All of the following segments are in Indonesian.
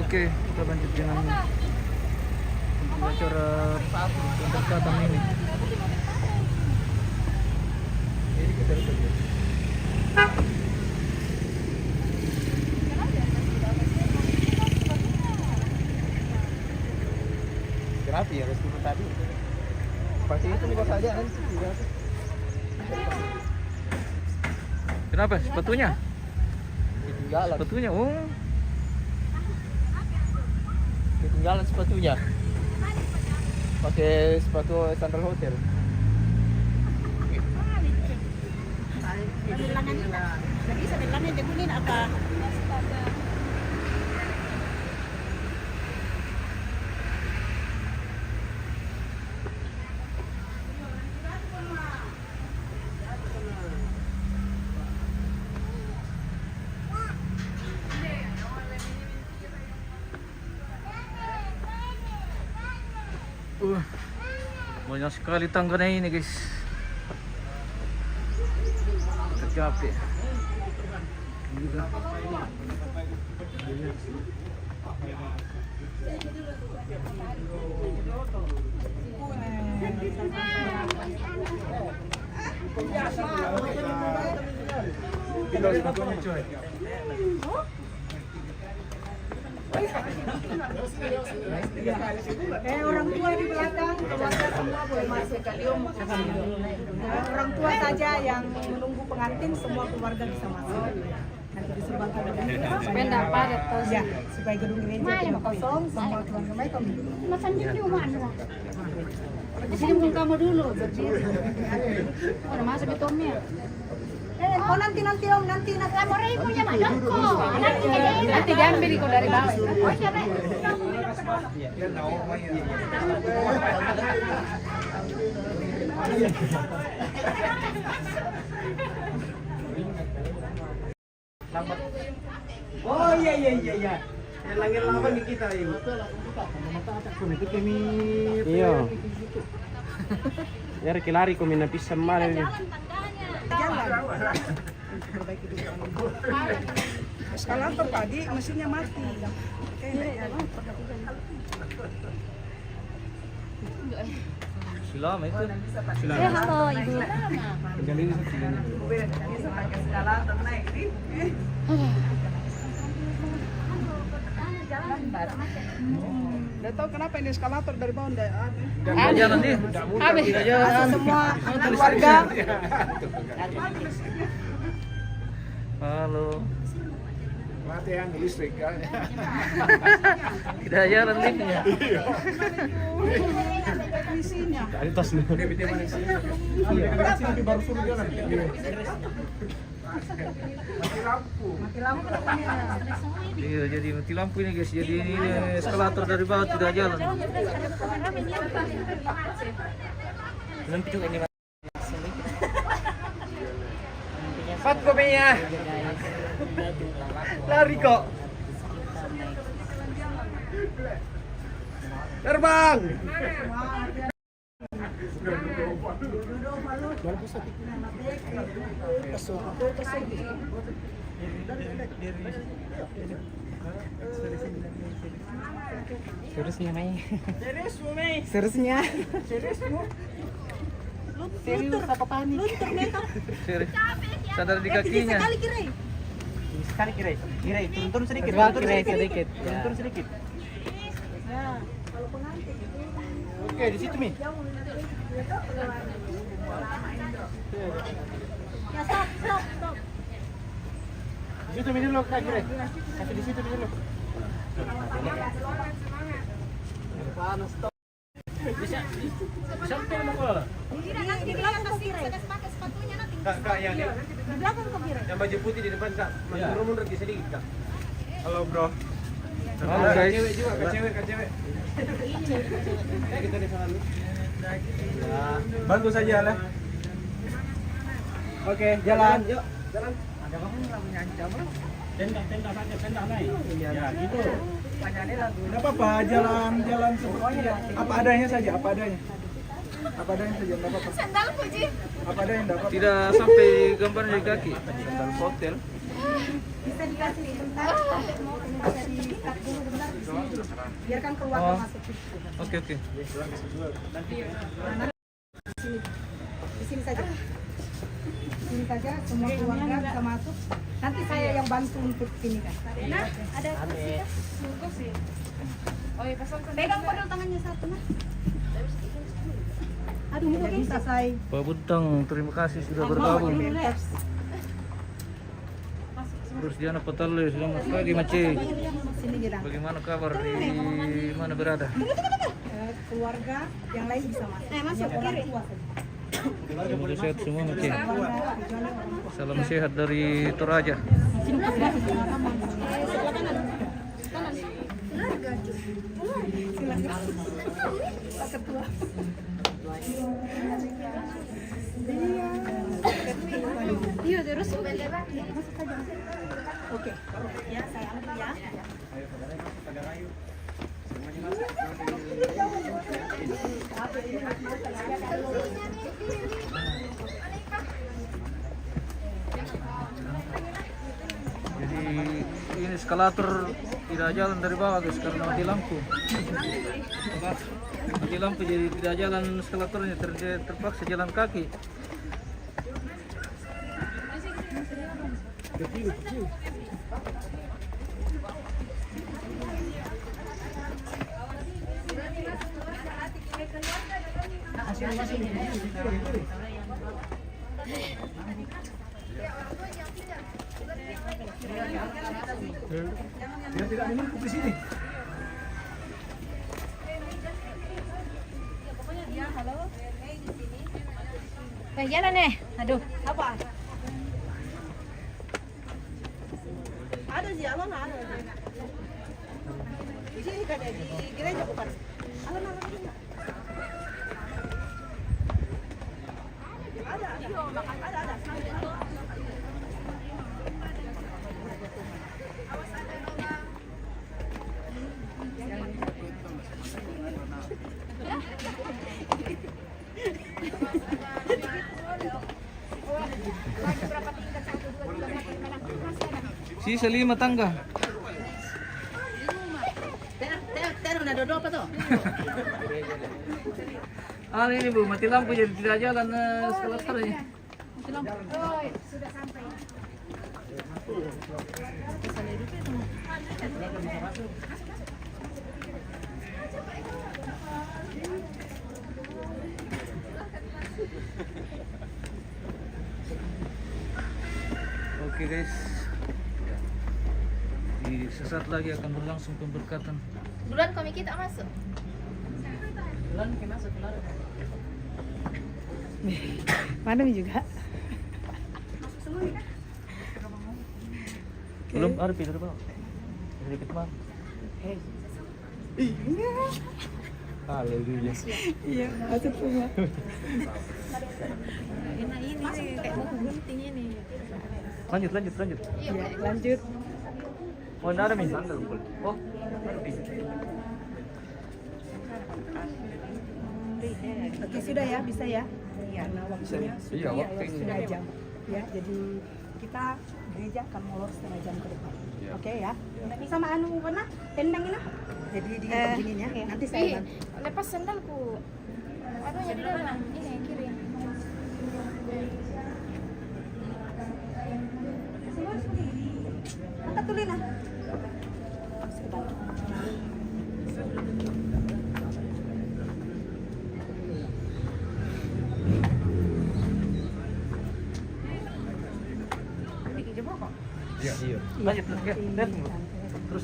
Oke, kita lanjut dengan acara pendekatan ini. Rapi ya, restu tadi. Pasti itu nih saja kan. Kenapa? Sepatunya? Ketinggalan. Sepatunya, oh. Ketinggalan sepatunya. Pakai sepatu standar hotel. Jadi sebenarnya jagunin apa? Banyak sekali tangganya ini guys. Tercapek. Juga. Orang tua di belakang, keluarga semua boleh masuk. Orang tua saja yang menunggu pengantin, semua keluarga bisa masuk. Nanti disuruh supaya tidak padat terus. Ya, supaya gedung gereja tidak kosong, semua keluarga baik kami. Masan di mana? Di sini mungkin kamu dulu berdiri. Udah masuk betonnya. Oh nanti om, nanti Kamu ribunya mah dongko. Nanti diambil kok dari bawah. Oh siapa? Oh iya. Yang langit lawan di kita ini. Iya. Ya lari kau mina pisang mana ini. eskalator tadi mesinnya mati. Silam itu. Halo ibu. Eskalator naik nih. Udah tahu kenapa ini eskalator dari bawah enggak ada. Jalan nih. Habis. Semua keluarga. Halo. Mati yang listrik kan. Tidak jalan liftnya. Isinya. Dari tos nih. Iya. Baru suruh jalan. Mati lampu depannya. Iya, jadi mati lampu ini guys. Jadi ini eskalator dari bawah tidak jalan. Nanti juga ini. Fat kopenya. Lari kok. Terbang. Seriusnya naik. Seriusnya. Serius apa panik? Serius. Sadar di kakinya. Sekali kira turun sedikit. Turun sedikit. Nah, kalau pengantin Oke, di situ Mi. ya stop. Di situ Mi dulu Kak kira. Kasih di situ dulu. Panas stop. Bisa mau kok. Di belakang kok kira. Kak yang Di belakang kok kira. yang baju putih di depan Kak. Mundur sedikit Kak. Halo Bro. Halo guys. Cewek juga, Kak cewek. Kayak kita di sana nih. Bantu saja lah. Oke, jalan. Yuk, jalan. Ada kamu yang mengancam. Tenda saja naik. Ya, gitu. Panjangnya lagu. Enggak apa-apa, jalan seperti apa adanya saja, apa adanya. Apa adanya saja, enggak apa-apa. Sandal puji. Apa adanya enggak apa-apa. Tidak sampai gambar di kaki. Sandal hotel. Bisa dikasih sebentar. Bisa di-cut dulu sebentar di sini dulu. Biarkan keluarga masuk. Oke. Di sini saja. Di sini saja semua keluarga bisa masuk. Nanti saya yang bantu untuk sini kan. Nah, ada kursi. Oh iya, pegang padahal tangannya satu nah. Aduh, udah bisa saya. Pak Buntang, terima kasih sudah bergabung. Terus Diana Petale, selamat pagi Maci. Bagaimana kabar, di mana berada? Keluarga yang lain bisa masuk. Masuk kiri. Semoga sehat semua Maci. Salam sehat dari Toraja. Ketua. Iya, terus masuk saja. Oke. Ya, saya ambil ya. Jadi ini eskalator tidak jalan dari bawah guys karena mati lampu. Mati lampu jadi tidak jalan eskalatornya, terpaksa jalan kaki. Dia tidak menumpuk di sini. Jalan nih. Aduh. Apa? Ada sih, alon ada. Di sini kan ya, di gereja bukan? Alon ada. Ada. Sisa 5 tangga. Terus ada dua apa tuh? Ini Bu, mati lampu jadi tidak jalan eskalatornya. Mati lampu. Oh, sudah sampai. Oke guys, di sesaat lagi akan berlangsung pemberkatan. Duluan kami kita masuk. Mana juga? Belum ada pindah dari bawah. Dari dekat mana? Haleluya. Iya, masuk semua. Enak ini kayak mau gunting ini. Lanjut. Iya, lanjut. Oh, ada nih sandal. Oh, Oke, sudah ya, bisa ya? Iya, nah waktunya sudah, Iya, waktunya. setengah jam. Ya, jadi kita gereja akan molor setengah jam ke depan. Oke ya? Sama anu mana? Tendang ini? Jadi di begini ya. Nanti saya bantu. Lepas sandalku. Aduh, jadi dalam ini kiri. Angkat dulu nah. Iya. Lanjut. Lihat. Terus.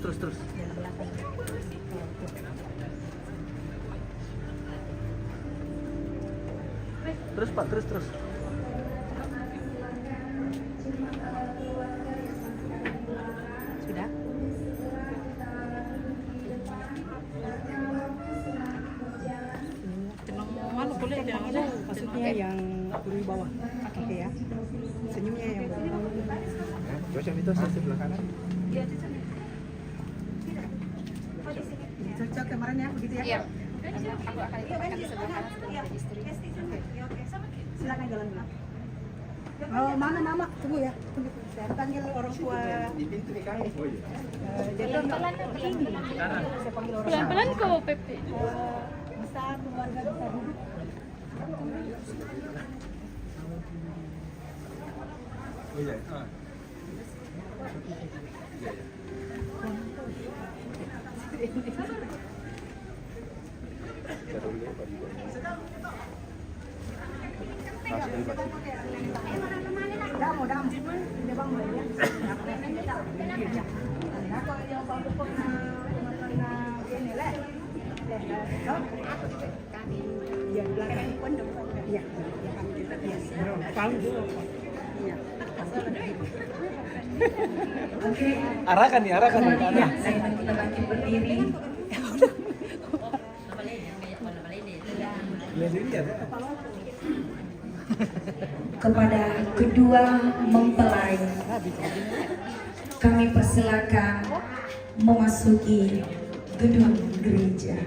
Terus Pak, terus. Sudah? Maksudnya yang di bawah. Oke ya. Senyumnya yang bawah. Terus yang itu sebelah kanan. Cocok kemarin ya, begitu ya? Iya. Aku akan di sebelah kanan istri. Silakan jalan dulu. Oh, mana mama? Tunggu ya. Tunggu. Saya panggil orang tua. Di pintu nih kan. Oh iya. Jadi ini. Saya panggil orang tua. Pelan-pelan kok, Pepe. Bisa keluarga bisa duduk. Oh iya. Ah. Damo. Di bang mo yan? Ako yung bago po na ginila. Yan, belakang pun depan. Ya. Arahkan nih. Saya kita bangkit berdiri. Kepada kedua mempelai, kami persilakan memasuki gedung gereja.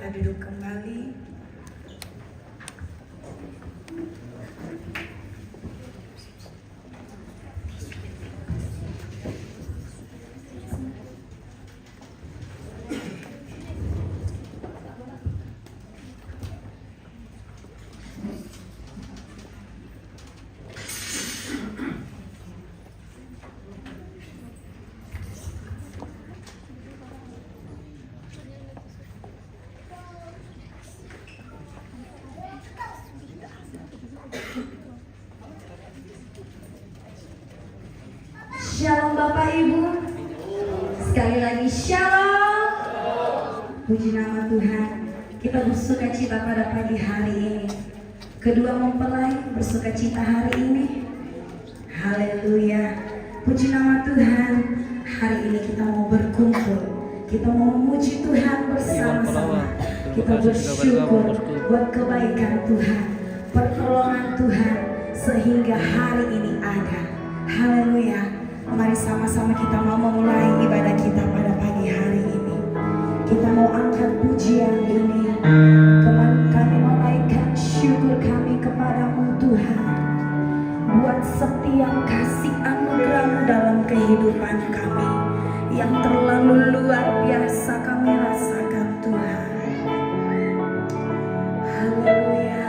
kita duduk kembali. Shalom Bapak Ibu. Sekali lagi shalom. Puji nama Tuhan. Kita bersuka cita pada pagi hari ini. Kedua mempelai bersuka cita hari ini. Haleluya. Puji nama Tuhan. Hari ini kita mau berkumpul. Kita mau memuji Tuhan bersama-sama. Kita bersyukur buat kebaikan Tuhan, pertolongan Tuhan sehingga hari ini ada. Haleluya. Mari sama-sama kita mau memulai ibadah kita pada pagi hari ini. Kita mau angkat pujian ini. Kami menaikkan syukur kami kepadamu Tuhan. Buat setiap kasih anugerah-Mu dalam kehidupan kami yang terlalu luar biasa kami rasakan Tuhan. Haleluya.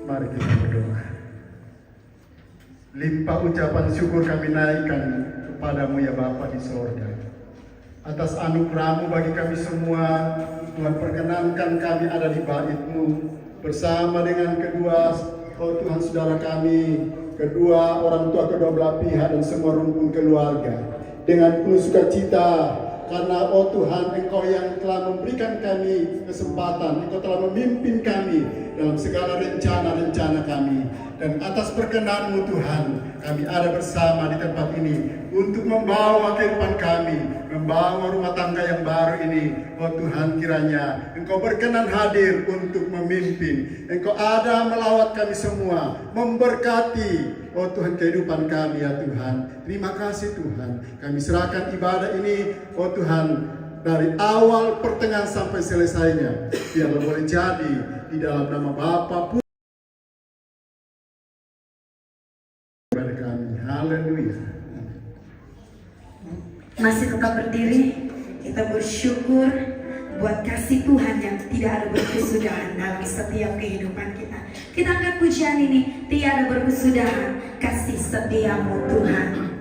Mari kita berdoa. Limpah ucapan syukur kami naikkan kepadamu ya Bapa di sorga. Atas anugerah-Mu bagi kami semua, Tuhan perkenankan kami ada di bait-Mu bersama dengan kedua Tuhan saudara kami kedua orang tua kedua belah pihak dan semua rumpun keluarga. Dengan penuh sukacita karena oh Tuhan, Engkau yang telah memberikan kami kesempatan, Engkau telah memimpin kami dalam segala rencana-rencana kami. Dan atas perkenan-Mu Tuhan, kami ada bersama di tempat ini untuk membawa kehidupan kami, membawa rumah tangga yang baru ini. Oh Tuhan, kiranya Engkau berkenan hadir untuk memimpin. Engkau ada melawat kami semua, memberkati oh Tuhan kehidupan kami ya Tuhan. Terima kasih Tuhan. Kami serahkan ibadah ini oh Tuhan dari awal pertengahan sampai selesainya. Biarlah boleh jadi di dalam nama Bapa, Putra, kepada kami. Haleluya. Masih tetap berdiri, kita bersyukur buat kasih Tuhan yang tidak ada berkesudahan dalam setiap kehidupan kita. Kita angkat pujian ini, tiada berkesudahan kasih setiamu Tuhan.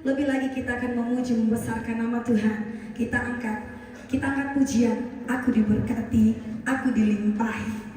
Lebih lagi kita akan memuji membesarkan nama Tuhan. Kita angkat pujian. Aku diberkati, aku dilimpahi.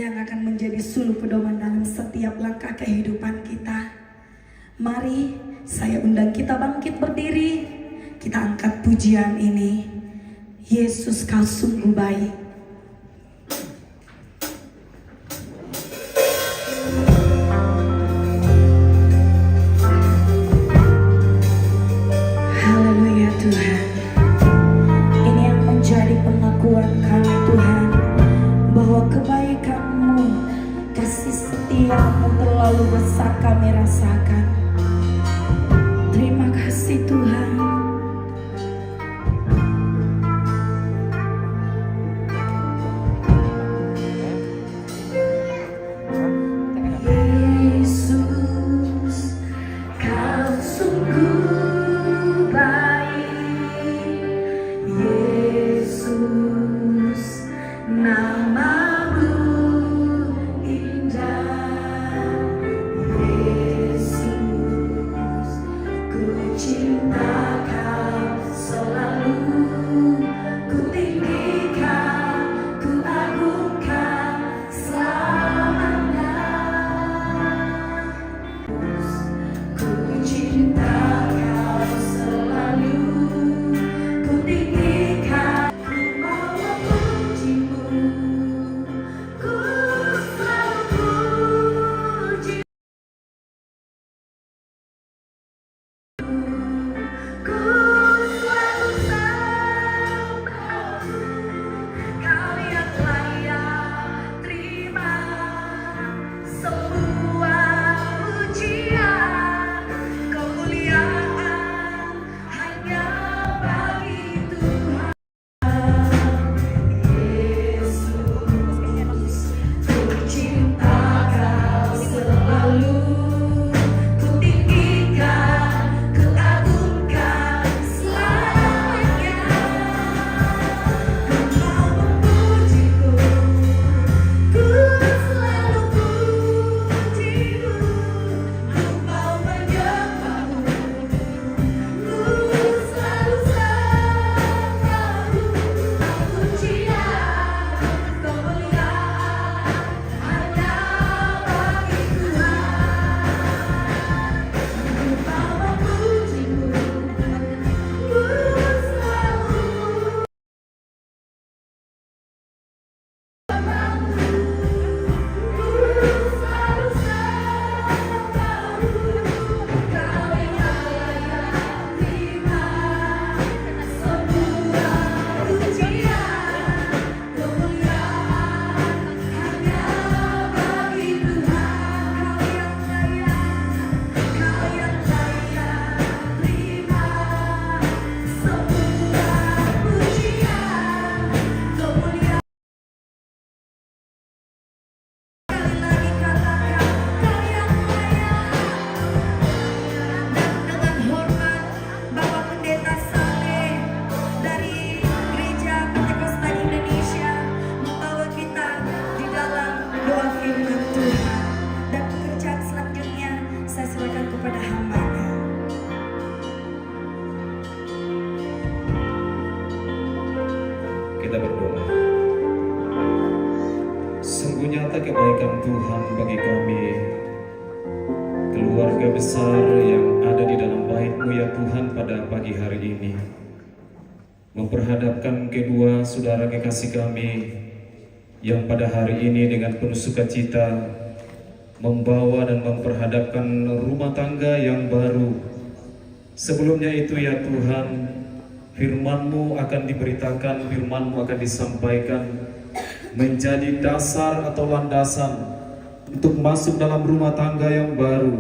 yang akan menjadi suluh pedoman dalam setiap langkah kehidupan kita. Mari saya undang kita bangkit berdiri, kita angkat pujian ini. Yesus, kau sungguh baik. Haleluya Tuhan. Ini yang menjadi pengakuan kami Tuhan, bahwa kebaikan-Mu, kasih setia-Mu terlalu besar kami rasakan. Terima kasih Tuhan. Yesus, kau sungguh baik. Yesus, nama-Mu indah. Yesus, ku cinta Kau selalu, ku tinggikan, ku agungkan selamanya. Ku cinta Kau selalu, ku tinggikan, ku mau memuji-Mu, ku selalu puji. Ku selalu sembah, Kau yang layak terima semua pujian, kemuliaan hanya bagi Tuhan. Yesus, ku cinta Kau selalu, ku tinggikan, ku agungkan selamanya. Ku mau memuji-Mu, ku selalu puji-Mu, ku mau menyembah-Mu, ku selalu sembah-Mu. Pujian, kemuliaan hanya bagi Tuhan. Ku mau memuji-Mu, ku selalu dengan hormat Bapak Pendeta Saleh dari Gereja Pentakosta Indonesia membawa kita di dalam doa firman Tuhan, dan pekerjaan selanjutnya saya silakan kepada hamba-Nya. Kita berdoa. Sungguh nyata kebaikan Tuhan bagi kami, keluarga besar yang ada di dalam bait-Mu ya Tuhan pada pagi hari ini. Memperhadapkan kedua saudara kekasih kami yang pada hari ini dengan penuh sukacita membawa dan memperhadapkan rumah tangga yang baru. Sebelumnya itu ya Tuhan, firman-Mu akan diberitakan, firman-Mu akan disampaikan menjadi dasar atau landasan untuk masuk dalam rumah tangga yang baru.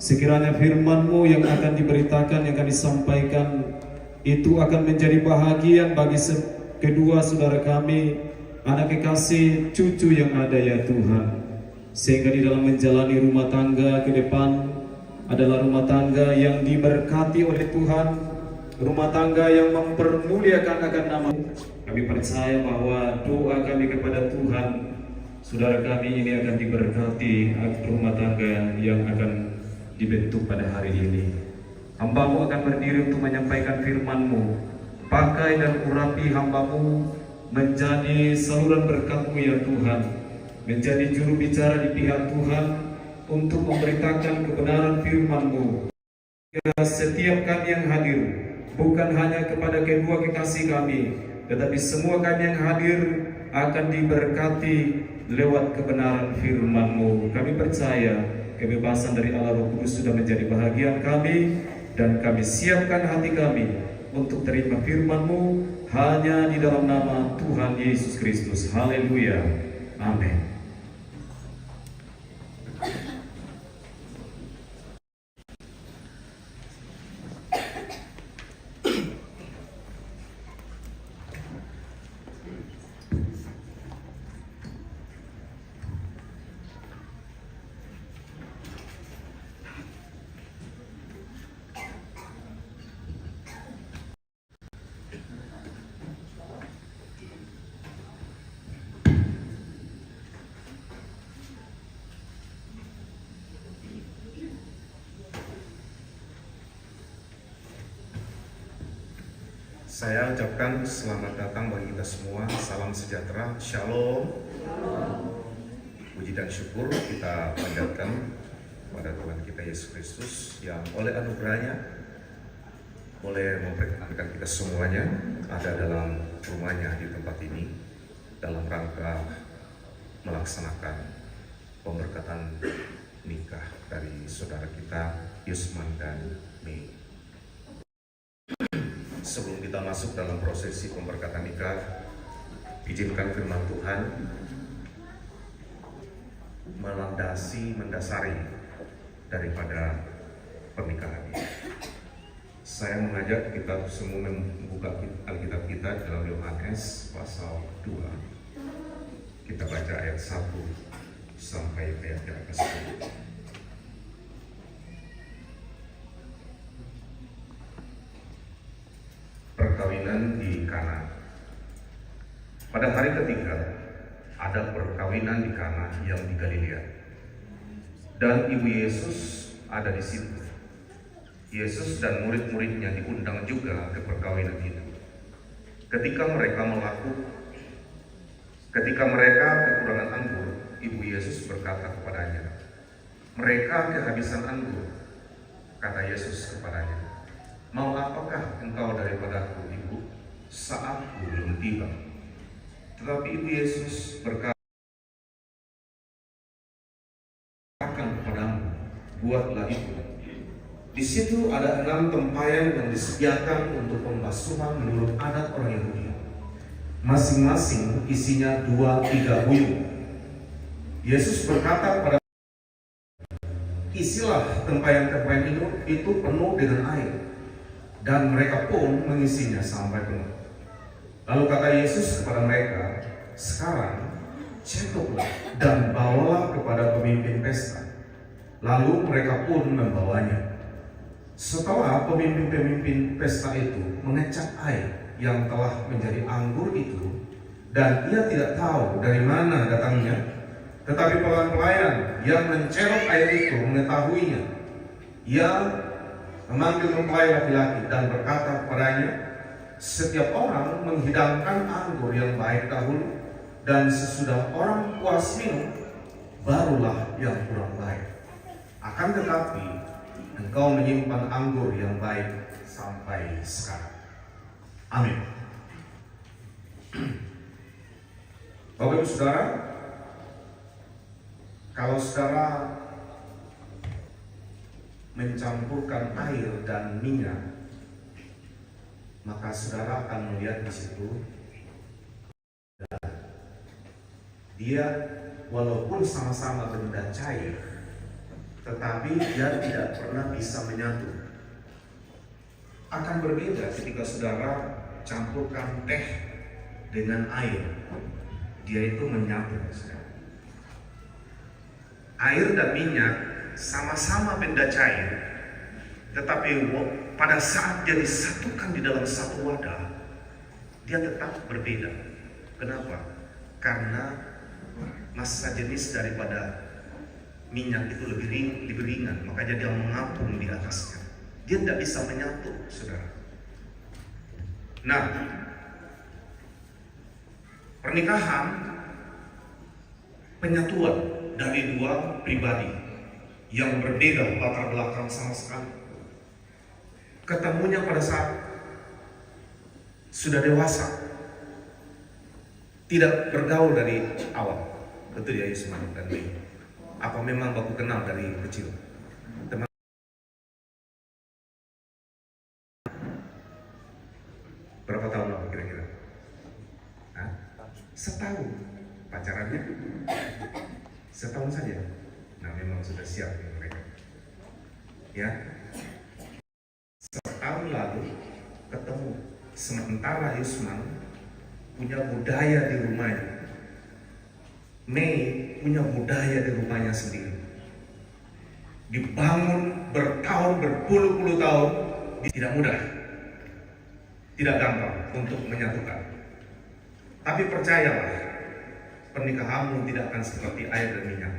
Sekiranya firman-Mu yang akan diberitakan, yang akan disampaikan, itu akan menjadi bahagian bagi kedua saudara kami, anak kekasih, cucu yang ada ya Tuhan. Sehingga di dalam menjalani rumah tangga ke depan adalah rumah tangga yang diberkati oleh Tuhan, rumah tangga yang mempermuliakan akan nama. Kami percaya bahwa doa kami kepada Tuhan, saudara kami ini akan diberkati rumah tangga yang akan dibentuk pada hari ini. Hamba-Mu akan berdiri untuk menyampaikan firman-Mu. Pakai dan urapi hamba-Mu menjadi saluran berkat-Mu ya Tuhan. menjadi juru bicara di pihak Tuhan untuk memberitakan kebenaran firman-Mu. Setiap kami yang hadir, bukan hanya kepada kedua kekasih kami, tetapi semua kami yang hadir akan diberkati lewat kebenaran firman-Mu. Kami percaya kebebasan dari Allah Roh Kudus sudah menjadi bahagian kami, dan kami siapkan hati kami untuk terima firman-Mu hanya di dalam nama Tuhan Yesus Kristus. Haleluya. Amin. Saya ucapkan selamat datang bagi kita semua, salam sejahtera, shalom. Puji dan syukur kita panjatkan pada Tuhan kita Yesus Kristus yang oleh anugerahnya boleh memperkenankan kita semuanya ada dalam rumahnya di tempat ini dalam rangka melaksanakan pemberkatan nikah dari saudara kita Yusman dan Mei. Sebelum kita masuk dalam prosesi pemberkatan nikah, izinkan firman Tuhan mendasari daripada pernikahan ini. Saya mengajak kita semua membuka Alkitab kita dalam Yohanes pasal 2. Kita baca ayat 1 sampai ayat yang ke-10. Perkawinan di Kana. Pada hari ketiga ada perkawinan di Kana yang di Galilea, dan ibu Yesus ada di situ. Yesus dan murid-muridnya diundang juga ke perkawinan itu. Ketika mereka kekurangan anggur, ibu Yesus berkata kepadanya, "Mereka kehabisan anggur." Kata Yesus kepadanya, "Mau apakah engkau daripadaku, ibu? Saatku belum tiba." Tetapi ibu Yesus berkata, "Akan kepadamu, buatlah itu." Di situ ada 6 tempayan yang disediakan untuk pembasuhan menurut adat orang Yahudi. Masing-masing isinya 2-3 buyung. Yesus berkata kepada, "Isilah tempayan-tempayan itu penuh dengan air." Dan mereka pun mengisinya sampai penuh. Lalu kata Yesus kepada mereka, "Sekarang cekuplah dan bawalah kepada pemimpin pesta." Lalu mereka pun membawanya. Setelah pemimpin-pemimpin pesta itu mengecap air yang telah menjadi anggur itu, dan ia tidak tahu dari mana datangnya, tetapi pelayan yang mencerok air itu mengetahuinya. Ia memanggil mempelai laki-laki dan berkata kepadanya, "Setiap orang menghidangkan anggur yang baik dahulu, dan sesudah orang puas minum, barulah yang kurang baik. Akan tetapi engkau menyimpan anggur yang baik sampai sekarang." Amin. Bapak Ibu Saudara, kalau saudara mencampurkan air dan minyak, maka saudara akan melihat di situ dia walaupun sama-sama benda cair, tetapi dia tidak pernah bisa menyatu. Akan berbeda ketika saudara campurkan teh dengan air, dia itu menyatu. Air dan minyak sama-sama benda cair, tetapi pada saat dia disatukan di dalam satu wadah, dia tetap berbeda. Kenapa? Karena massa jenis daripada minyak itu lebih ringan, makanya dia mengapung di atasnya. Dia tidak bisa menyatu, saudara. Nah, pernikahan penyatuan dari dua pribadi yang berbeda latar belakang sama sekali. Ketemunya pada saat sudah dewasa, tidak bergaul dari awal. Betul ya Yusman dan Mei? Apa memang baku kenal dari kecil? Teman berapa tahun lalu kira-kira? Hah? Setahun pacarannya? Setahun saja. Nah memang sudah siap ya mereka. Ya, setahun lalu ketemu. Sementara Yusman punya budaya di rumahnya, Mei punya budaya di rumahnya sendiri. Dibangun bertahun, berpuluh-puluh tahun, tidak mudah, tidak gampang untuk menyatukan. Tapi percayalah, pernikahanmu tidak akan seperti air dan minyak.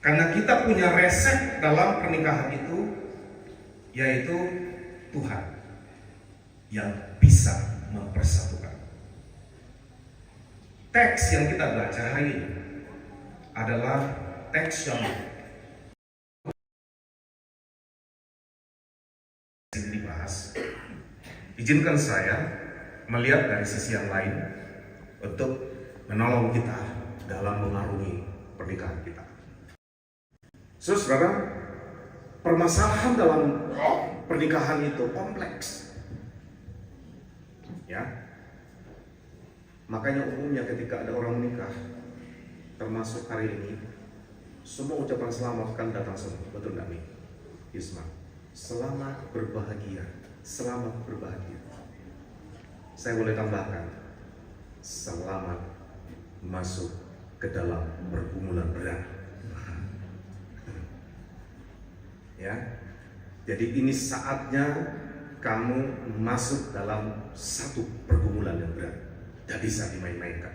Karena kita punya resep dalam pernikahan itu, yaitu Tuhan yang bisa mempersatukan. Teks yang kita baca hari ini adalah teks yang dibahas. Izinkan saya melihat dari sisi yang lain untuk menolong kita dalam mengarungi pernikahan kita. Saudara, permasalahan dalam pernikahan itu kompleks. Ya. Makanya umumnya ketika ada orang menikah, termasuk hari ini, semua ucapan selamat akan datang semua. Betul nggak nih? Isma, selamat berbahagia, selamat berbahagia. Saya boleh tambahkan, selamat masuk ke dalam pergumulan berat. Ya, jadi ini saatnya kamu masuk dalam satu pergumulan yang berat, tidak bisa dimain-mainkan.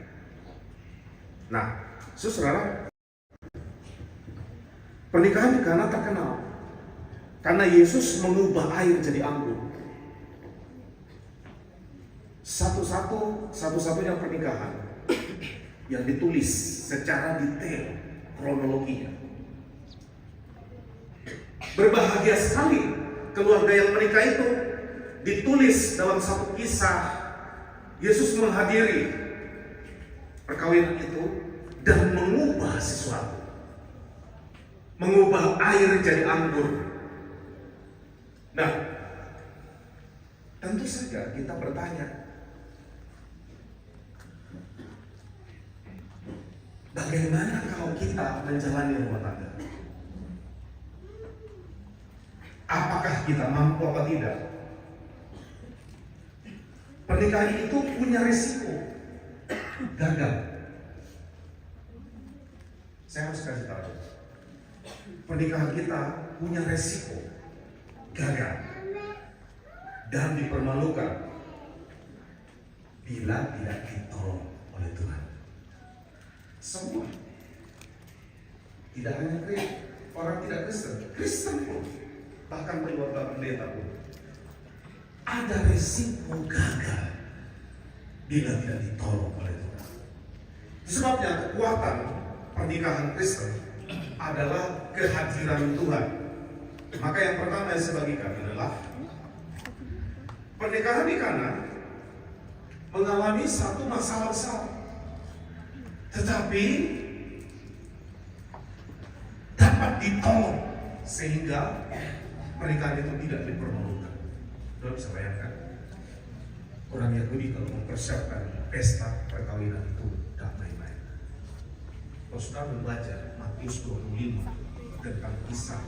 Nah, saudara, pernikahan di Kana terkenal karena Yesus mengubah air jadi anggur. Satu-satunya pernikahan yang ditulis secara detail kronologinya. Berbahagia sekali keluarga yang menikah itu ditulis dalam satu kisah. Yesus menghadiri perkawinan itu dan mengubah sesuatu, mengubah air jadi anggur. Nah, tentu saja kita bertanya, bagaimana kalau kita menjalani rumah tangga? Apakah kita mampu apa tidak? Pernikahan itu punya risiko gagal. Saya harus kasih tahu, pernikahan kita punya risiko gagal dan dipermalukan bila tidak ditolong oleh Tuhan. Semua, tidak hanya orang tidak Kristen, Kristen pun, bahkan keluarga pendeta pun ada risiko gagal bila tidak ditolong oleh Tuhan. Sebabnya kekuatan pernikahan Kristen adalah kehadiran Tuhan. Maka yang pertama yang saya bagikan adalah pernikahan di Kana mengalami satu masalah besar, tetapi dapat ditolong sehingga pernikahan itu tidak dipermalukan. Saudara bisa bayangkan, orang Yahudi kalau mempersiapkan pesta perkawinan itu tidak main-main. Kalau sudah membaca Matius 25 tentang kisah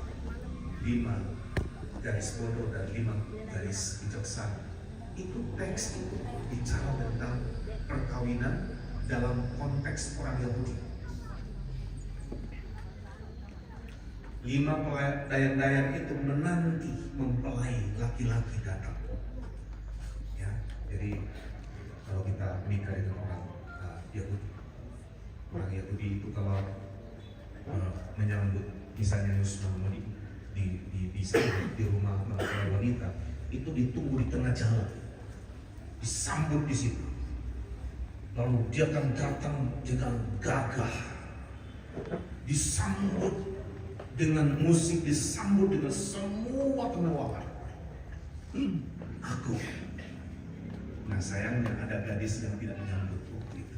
5 garis bodoh dan 5 garis bijaksana, itu teks itu bicara tentang perkawinan dalam konteks orang Yahudi. 5 dayang-dayang itu menanti mempelai laki-laki datang. Ya, jadi kalau kita menikah dengan orang Yahudi, orang Yahudi itu kalau menyambut misalnya Yusman di rumah mempelai wanita, itu ditunggu di tengah jalan, disambut di situ. Lalu dia akan datang dengan gagah, disambut dengan musik, disambut dengan semua kemewahan. Aku. Nah sayangnya ada gadis yang tidak menyambut waktu itu.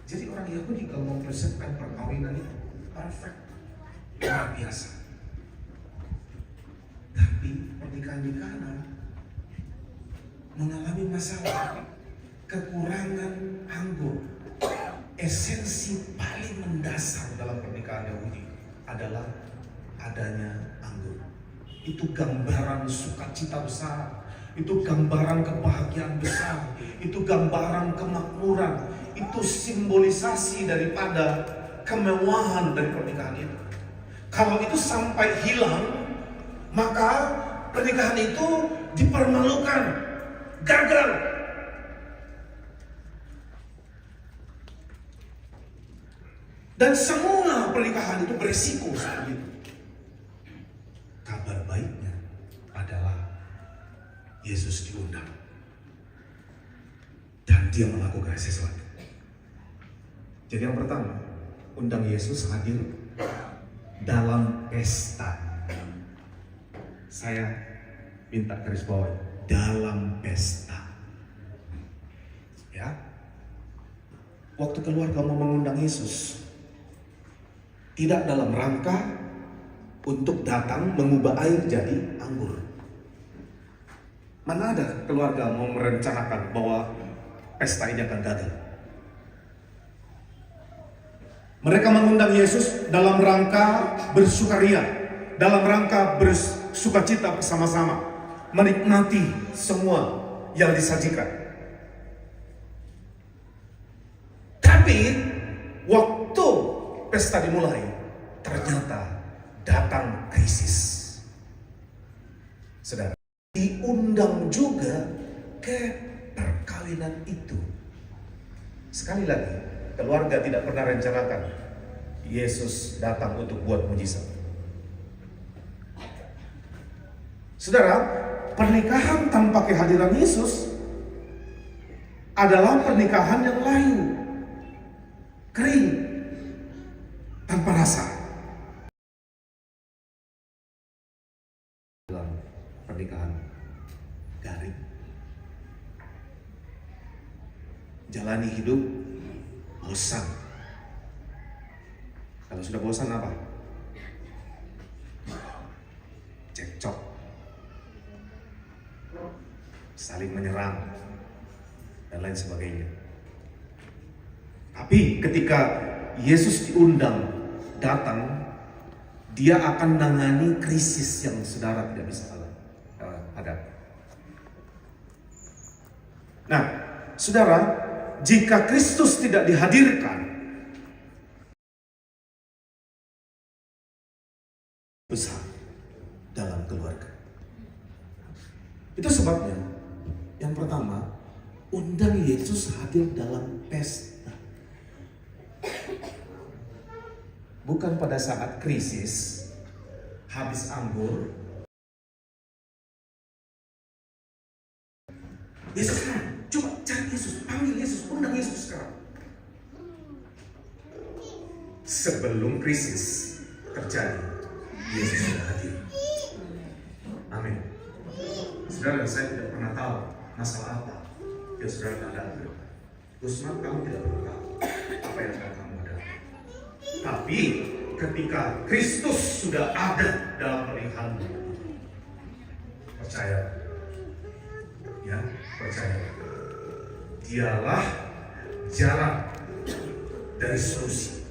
Jadi orang Yahudi kalau mempersiapkan perkawinan itu perfect, luar biasa. Tapi pernikahan di Kana mengalami masalah, kekurangan anggur. Esensi paling mendasar dalam pernikahan Yahudi adalah adanya anggur. Itu gambaran sukacita besar, itu gambaran kebahagiaan besar, itu gambaran kemakmuran, itu simbolisasi daripada kemewahan dari pernikahan itu. Kalau itu sampai hilang, maka pernikahan itu dipermalukan, gagal. Dan semua pernikahan itu beresiko seperti itu. Kabar baiknya adalah Yesus diundang dan dia melakukan sesuatu. Jadi yang pertama, undang Yesus hadir dalam pesta. Saya minta garis bawah, dalam pesta. Ya. Waktu keluarga mau mengundang Yesus, tidak dalam rangka untuk datang mengubah air jadi anggur. Mana ada keluarga mau merencanakan bahwa pesta ini akan gagal. Mereka mengundang Yesus dalam rangka bersukaria, dalam rangka bersukacita bersama-sama, menikmati semua yang disajikan. Tapi waktu pesta dimulai, ternyata datang krisis. Saudara, diundang juga ke perkawinan itu. Sekali lagi, keluarga tidak pernah rencanakan Yesus datang untuk buat mujizat. Saudara, pernikahan tanpa kehadiran Yesus adalah pernikahan yang lain, kering, tanpa rasa. Dalam pernikahan garing, jalani hidup bosan. Kalau sudah bosan apa? Cekcok, saling menyerang, dan lain sebagainya. Tapi ketika Yesus diundang datang, dia akan menangani krisis yang saudara tidak bisa hadapi. Nah, saudara, jika Kristus tidak dihadirkan, besar dalam keluarga. Itu sebabnya yang pertama, undang Yesus hadir dalam pesta. Bukan pada saat krisis, habis anggur. Yesus kan, coba cari Yesus, panggil Yesus, undang Yesus sekarang. Sebelum krisis terjadi, Yesus sudah hadir. Amin. Saudara, saya tidak pernah tahu masalah apa yang saudara hadapi. Usman, kamu tidak pernah tahu apa yang akan kamu hadapi. Tapi ketika Kristus sudah ada dalam pernikahanmu, percaya, ya, percaya, dialah jalan dari solusi.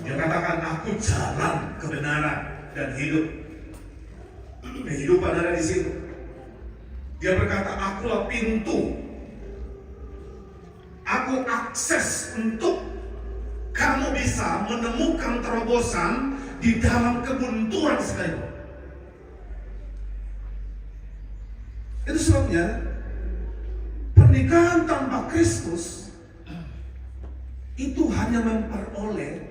Dia katakan, aku jalan kebenaran dan hidup. Kehidupan ada di situ. Dia berkata, akulah pintu. Aku akses untuk kamu bisa menemukan terobosan di dalam kebuntuan sekalipun. Itu sebabnya pernikahan tanpa Kristus itu hanya memperoleh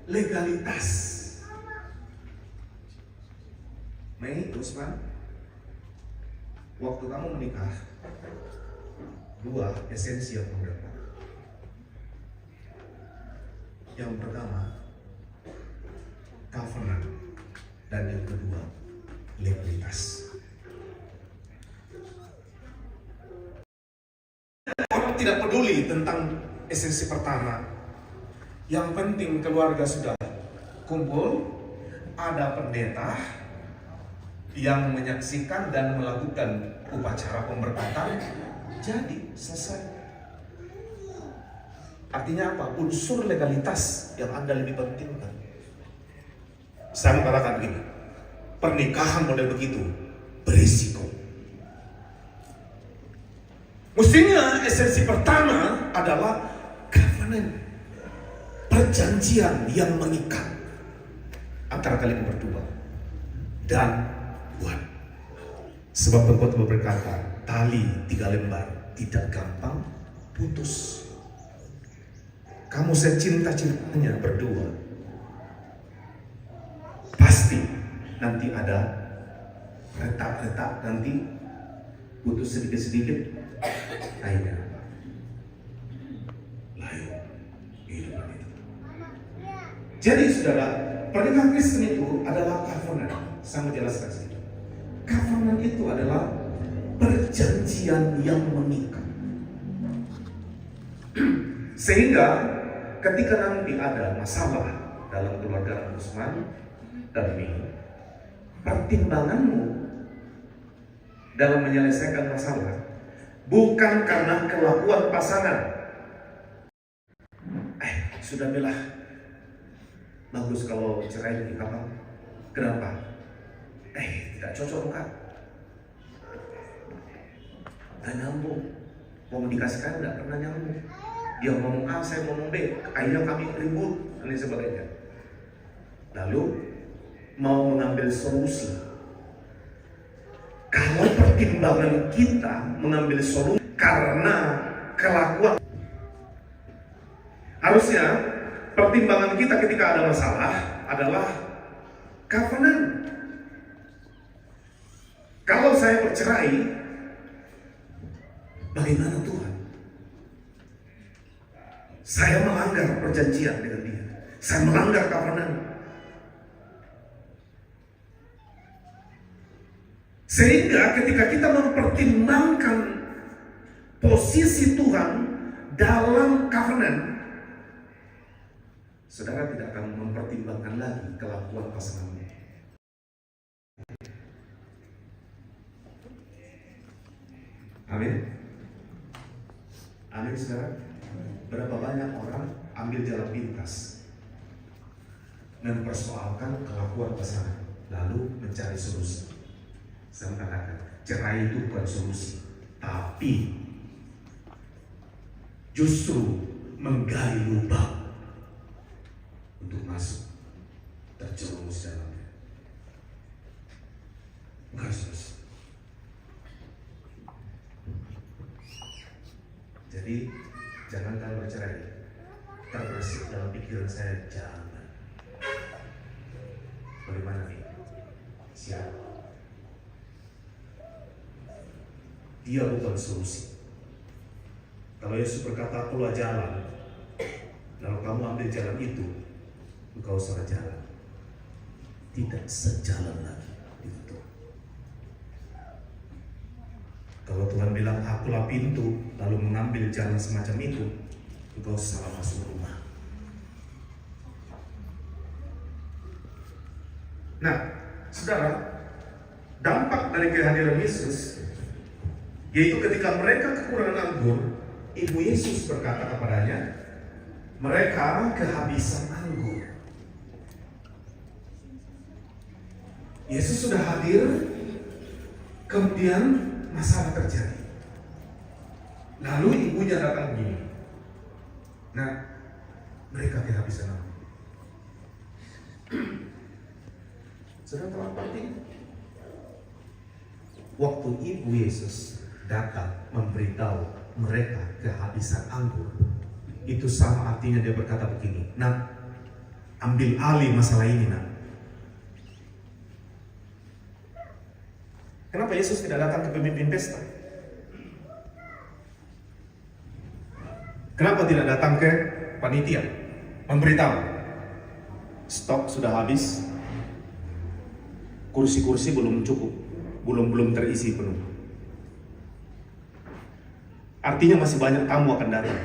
legalitas. Mei, Usman, waktu kamu menikah, dua esensi yang berbeda. Yang pertama, covenant, dan yang kedua, legalitas. Orang tidak peduli tentang esensi pertama. Yang penting keluarga sudah kumpul, ada pendeta yang menyaksikan dan melakukan upacara pemberkatan, jadi selesai. Artinya apa? Unsur legalitas yang Anda lebih pentingkan. Saya mengatakan begini, pernikahan model begitu berisiko. Mestinya esensi pertama adalah covenant, perjanjian yang mengikat antara kalian berdua dan Tuhan. Sebab pengkhotbah berkata, tali 3 lembar tidak gampang putus. Kamu secinta-cintanya berdua, pasti nanti ada retak-retak, nanti putus sedikit-sedikit, akhirnya layu kehidupan itu. Jadi saudara, pernikahan Kristen itu adalah covenant. Saya mau jelaskan sedikit. Covenant itu adalah perjanjian yang mengikat. Sehingga ketika nanti ada masalah dalam keluarga Usman dan Mimi, pertimbanganmu dalam menyelesaikan masalah bukan karena kelakuan pasangan. Sudah bilang bagus kalau cerai di kapal. Kenapa? Tidak cocok kan? Tidak nyambung. Mau dikasihkan tidak pernah nyambung. Dia ngomong A, saya ngomong B. Akhirnya kami ribut dan sebagainya. Lalu mau mengambil solusi. Kalau pertimbangan kita mengambil solusi karena kelakuan, harusnya pertimbangan kita ketika ada masalah adalah covenant. Kalau saya bercerai, bagaimana Tuhan? Saya melanggar perjanjian dengan dia. Saya melanggar covenant. Sehingga ketika kita mempertimbangkan posisi Tuhan dalam covenant, saudara tidak akan mempertimbangkan lagi kelakuan pasangannya. Amin. Amin saudara. Berapa banyak orang ambil jalan pintas, mempersoalkan kelakuan pasangan, lalu mencari solusi. Saya mengatakan, cerai itu bukan solusi, tapi justru menggali lubang untuk masuk terjerumus dalamnya. Bukan solusi. Jadi jangan kalau bercerai terbersih dalam pikiran saya, jangan. Bagaimana nih? Siap. Dia bukan solusi. Kalau Yesus berkata keluar jalan, lalu kamu ambil jalan itu, engkau salah jalan. Tidak sejalan lagi dengan Tuhan. Kalau Tuhan bilang akulah pintu, lalu mengambil jalan semacam itu, engkau salah masuk rumah. Nah, saudara, dampak dari kehadiran Yesus, yaitu ketika mereka kekurangan anggur, Ibu Yesus berkata kepadanya, mereka kehabisan anggur. Yesus sudah hadir, kemudian masalah terjadi. Lalu ibunya datang begini, nah, mereka kehabisan anggur. Sudah tahu apa artinya? Waktu Ibu Yesus datang memberitahu mereka kehabisan anggur, itu sama artinya dia berkata begini, nah, ambil alih masalah ini, nah. Kenapa Yesus tidak datang ke pemimpin pesta? Kenapa tidak datang ke panitia? Memberitahu, stok sudah habis, kursi-kursi belum cukup, belum terisi penuh. Artinya masih banyak tamu akan datang.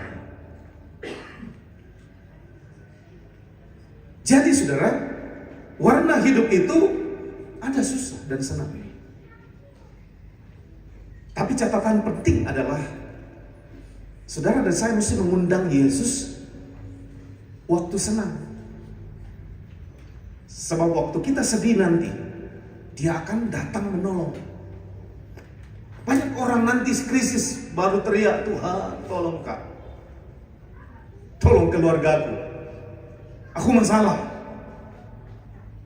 Jadi saudara, warna hidup itu ada susah dan senang. Tapi catatan penting adalah saudara dan saya mesti mengundang Yesus waktu senang. Sebab waktu kita sedih nanti, Dia akan datang menolong. Banyak orang nanti krisis baru teriak, Tuhan tolong Kak, tolong keluargaku, aku masalah.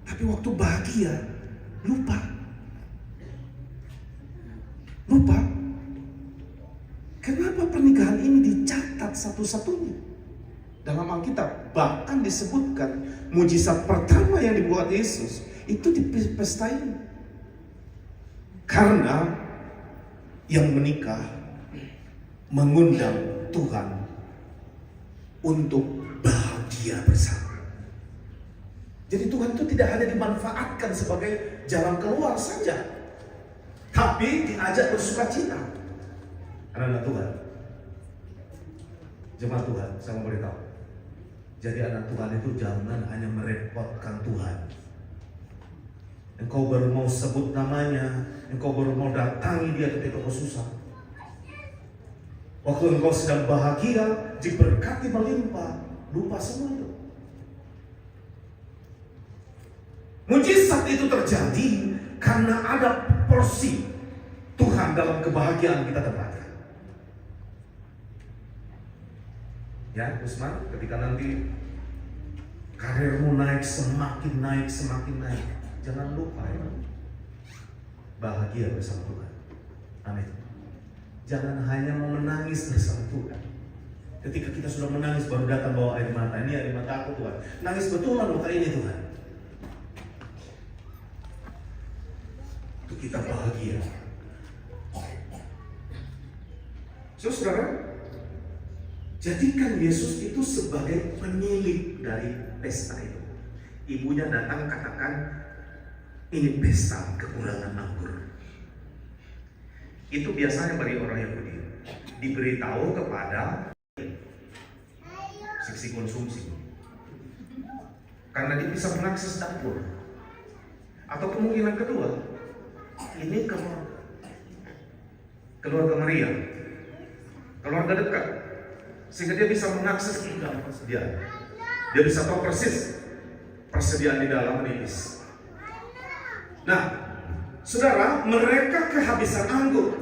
Tapi waktu bahagia, lupa. Kenapa pernikahan ini dicatat satu-satunya dalam Alkitab? Bahkan disebutkan mujizat pertama yang dibuat Yesus itu dipestain. Karena yang menikah mengundang Tuhan untuk bahagia bersama. Jadi Tuhan itu tidak hanya dimanfaatkan sebagai jalan keluar saja, tapi diajak bersukacita. Anak-anak Tuhan, jemaat Tuhan, saya mau beritahu. Jadi anak Tuhan itu jangan hanya merepotkan Tuhan. Engkau baru mau sebut namanya, engkau baru mau datangi Dia ketika kau susah. Waktu engkau sedang bahagia, diberkati melimpah, lupa semua itu. Mujizat itu terjadi karena ada porsi Tuhan dalam kebahagiaan kita tempatkan. Ya, Usman, ketika nanti karirmu naik, semakin naik, jangan lupa ya, bahagia bersama Tuhan. Amin. Jangan hanya mau menangis bersama Tuhan. Ketika kita sudah menangis baru datang bawa air mata. Ini air mata aku Tuhan. Nangis betulan bukan ini Tuhan. Itu kita bahagia. Saudara, jadikan Yesus itu sebagai pemilik dari pesta itu. Ibunya datang katakan, ini pesta kekurangan anggur. Itu biasanya bagi orang Yahudi diberitahu kepada seksi konsumsi, karena dia bisa mengakses dapur. Atau kemungkinan kedua, ini keluarga Maria, keluarga dekat, sehingga dia bisa mengakses ke dalam persediaan. Dia bisa tahu persis persediaan di dalam menipis. Nah, saudara, mereka kehabisan anggur.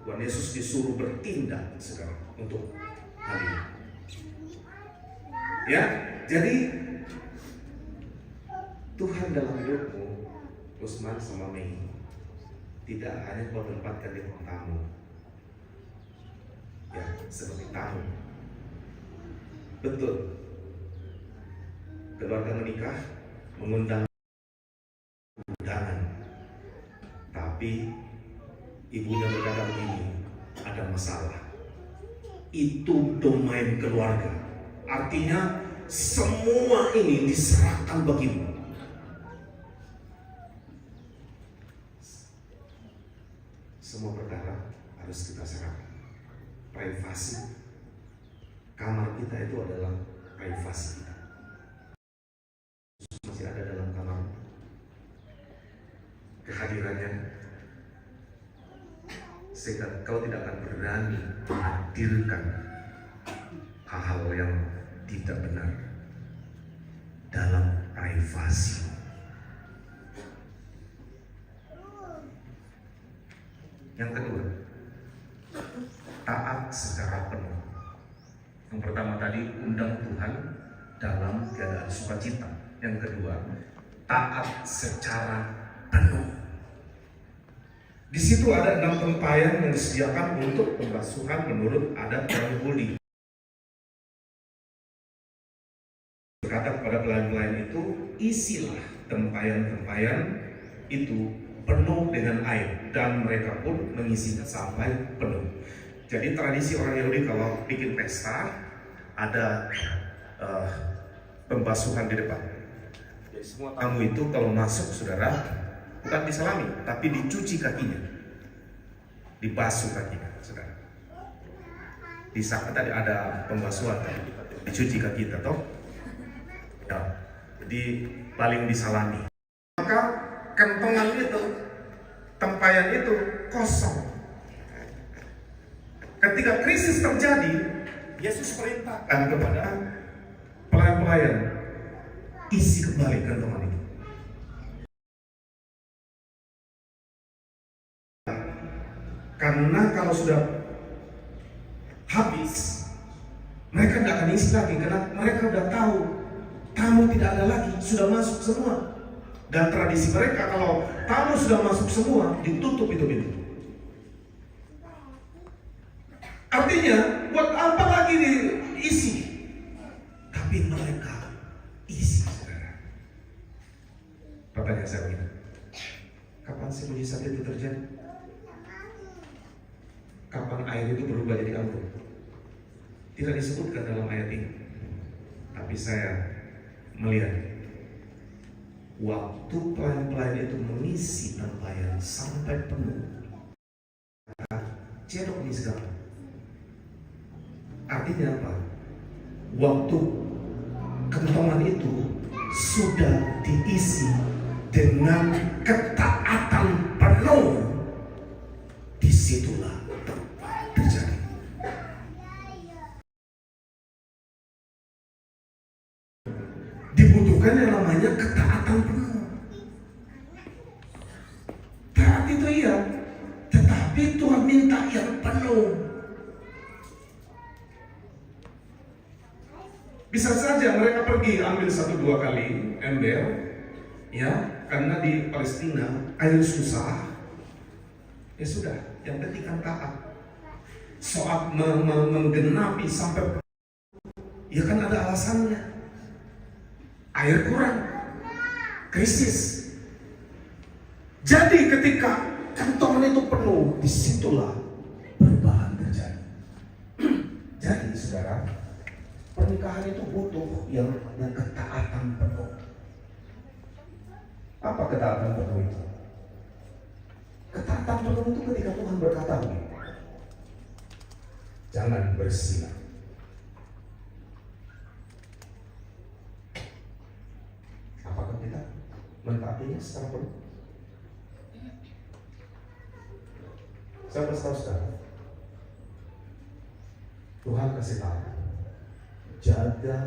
Tuhan Yesus disuruh bertindak, saudara, untuk hal ini. Ya, jadi Tuhan dalam hidupmu, Usman sama Mei, tidak hanya kau tempatkan di ruang tamu, ya, seperti tamu. Betul, keluarga menikah mengundang undangan, tapi ibunya berkata begini, ada masalah. Itu domain keluarga. Artinya semua ini diserahkan bagimu. Semua perkara harus kita serahkan. Privasi kamar kita itu adalah privasi kita. Masih ada dalam kamar. Kehadirannya, sehingga kau tidak akan berani menghadirkan hal-hal yang tidak benar dalam privasi. Yang kedua, taat secara penuh. Yang pertama tadi, undang Tuhan dalam keadaan sukacita. Yang kedua, taat secara penuh. Di situ ada 6 tempayan yang disediakan untuk pembasuhan menurut adat orang Yahudi. Berkata kepada pelayan-pelayan itu, isilah tempayan-tempayan itu penuh dengan air, dan mereka pun mengisinya sampai penuh. Jadi tradisi orang Yahudi kalau bikin pesta ada pembasuhan di depan. Jadi semua tamu itu kalau masuk, saudara, bukan disalami, tapi dicuci kakinya, dibasuh kakinya, saudara. Di sana tadi ada pembasuhan, dicuci kaki kita, toh. Ya, jadi paling disalami. Maka kentongan itu, tempayan itu kosong. Ketika krisis terjadi, Yesus perintahkan kepada pelayan-pelayan, isi kembali kantongan itu. Karena kalau sudah habis, mereka tidak akan isi lagi, karena mereka sudah tahu tamu tidak ada lagi, sudah masuk semua. Dan tradisi mereka kalau tamu sudah masuk semua, ditutup itu pintu. Artinya, buat apa lagi diisi? Tapi mereka isi, saudara. Pertanyaan saya begini, kapan sih mujizat itu terjadi? Kapan air itu berubah jadi anggur? Tidak disebutkan dalam ayat ini. Tapi saya melihat waktu pelayan-pelayan itu mengisi tempayan sampai penuh, cedok ini segala. Artinya apa? Waktu kentongan itu sudah diisi dengan ketaatan penuh, disitulah terjadi. Dibutuhkan yang namanya ketaatan penuh. Taat itu iya, tetapi Tuhan minta yang penuh. Bisa saja mereka pergi ambil 1-2 kali ember, ya, karena di Palestina air susah. Ya sudah, yang penting kan taat. Soal menggenapi sampai, ya kan ada alasannya. Air kurang, krisis. Jadi ketika kantongan itu penuh, disitulah perubahan terjadi. Jadi saudara, pernikahan itu butuh yang namanya ketaatan penuh. Apa ketaatan penuh itu? Ketaatan penuh itu ketika Tuhan berkata, jangan berzina. Apakah kita mentaatinya secara penuh? Saya beritahu saudara, Tuhan kasih tahu, jaga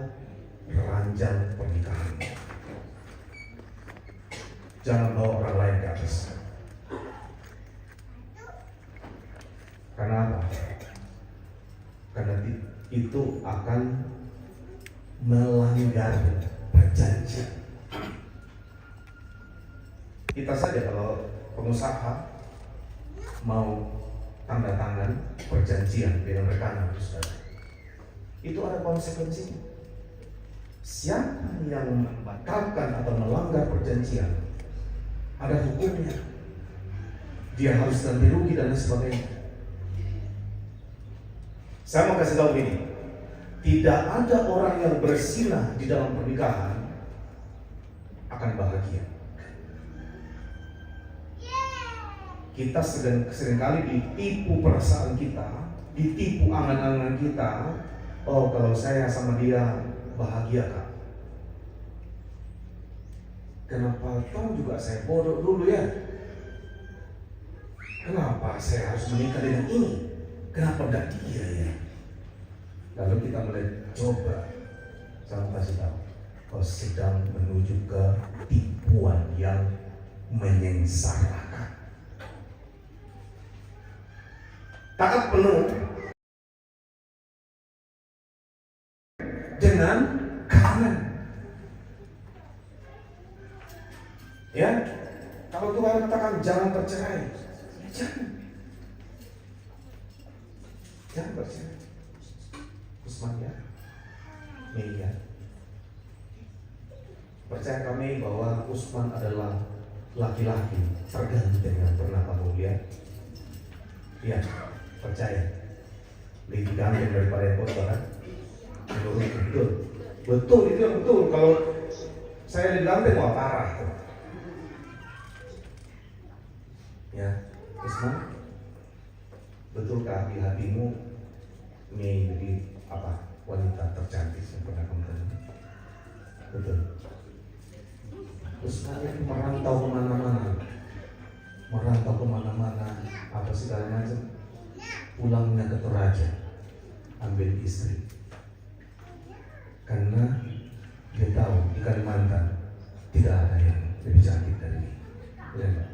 ranjang pernikahan. Jangan bawa orang lain ke atas. Karena apa? Karena itu akan melanggar perjanjian. Kita saja kalau pengusaha mau tanda tangan perjanjian dengan rekan, itu ada konsekuensinya. Siapa yang membatalkan atau melanggar perjanjian, ada hukumnya. Dia harus ganti rugi dan lain sebagainya. Saya mau kasih tahu ini, tidak ada orang yang berzinah di dalam pernikahan akan bahagia. Kita seringkali ditipu perasaan kita, ditipu angan-angan kita. Oh, kalau saya sama dia bahagia, Kak. Kenapa toh juga saya bodoh dulu ya? Kenapa saya harus menikah dengan ini? Kenapa tidak dia ya? Lalu kita mulai coba. Saya kasih tahu, kau sedang menuju ke tipuan yang menyengsarakan. Taat penuh dengan kangen. Ya, kalau Tuhan katakan jangan bercerai, ya jangan bercerai. Usman ya, ya. Percaya kami bahwa Usman adalah laki-laki tergantung dengan pernah kamu lihat. Ya, percaya. lebih ganteng daripada yang khotbah kan? Menurutku betul. Betul, itu yang betul. Kalau saya lebih ganteng, wah parah tuh. Ya, Isma, betulkah di hatimu Mei lebih wanita tercantik yang pernah kamu temui? Betul. Terus kalian merantau kemana-mana, apa segala macam, pulangnya ke Toraja, ambil istri, karena dia tahu di Kalimantan tidak ada yang lebih cantik dari ini. Benar nggak?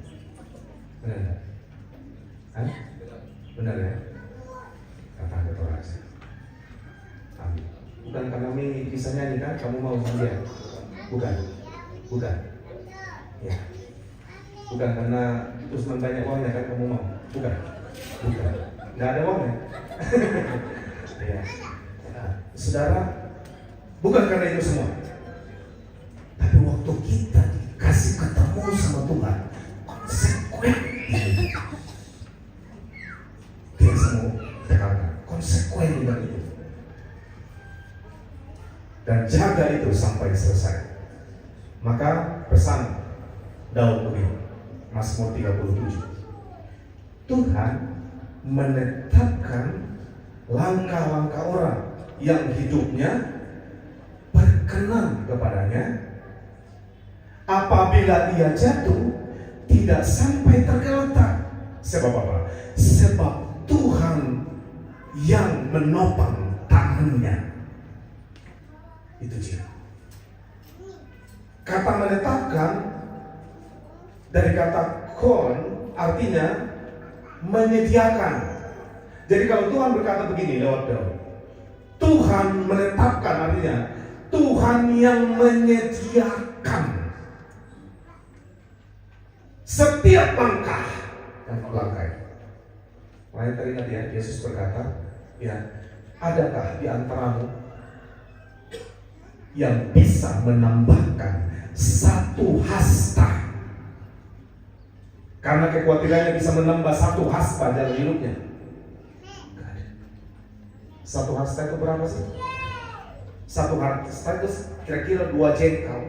Benar nggak? Hah? Benar ya? Datang ke Toraja, ambil. Bukan karena Mei bisa nyanyi kan? Kamu mau sama dia? Bukan. Ya. Bukan karena Usman banyak uangnya kan kamu mau? Bukan. Nggak ada uangnya. Ya. Nah, saudara, bukan karena itu semua. Tapi waktu kita dikasih ketemu sama Tuhan, konsekuen. Dia semua tekankan konsekuen dengan itu. Dan jaga itu sampai selesai. Maka pesan Daud begini, Mazmur 37. Tuhan menetapkan langkah-langkah orang yang hidupnya berkenan kepadanya. Apabila ia jatuh, tidak sampai tergeletak. Sebab apa? Sebab Tuhan yang menopang tangannya. Itu dia. Kata menetapkan dari kata kon artinya menyediakan. Jadi kalau Tuhan berkata begini lewat Daud, Tuhan menetapkan artinya Tuhan yang menyediakan setiap langkah yang kau langkai. Makanya teringat ya, Yesus berkata, ya, adakah di antaramu yang bisa menambahkan satu hasta? Karena kekhawatirannya bisa menambah satu hasta dalam hidupnya. Satu hasta itu berapa sih? Satu hasta itu kira-kira 2 jengkal.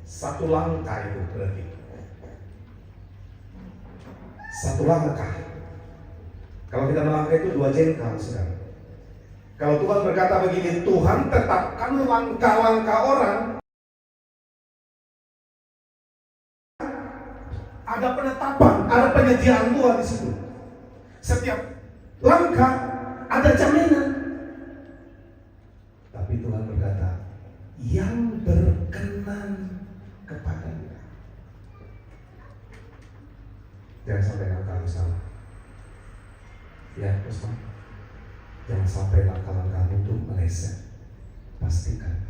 Satu langkah itu berarti. Satu langkah. Kalau kita melangkah itu 2 jengkal sekarang. Kalau Tuhan berkata begini, Tuhan tetapkan langkah-langkah orang. Ada penetapan, ada penyediaan Tuhan di situ. Setiap langkah ada jaminan. Tapi Tuhan berkata, yang berkenan kepadanya. Jangan sampai langkah salah. Ya, Usman. Jangan sampai langkah-langkahmu itu meleset. Pastikan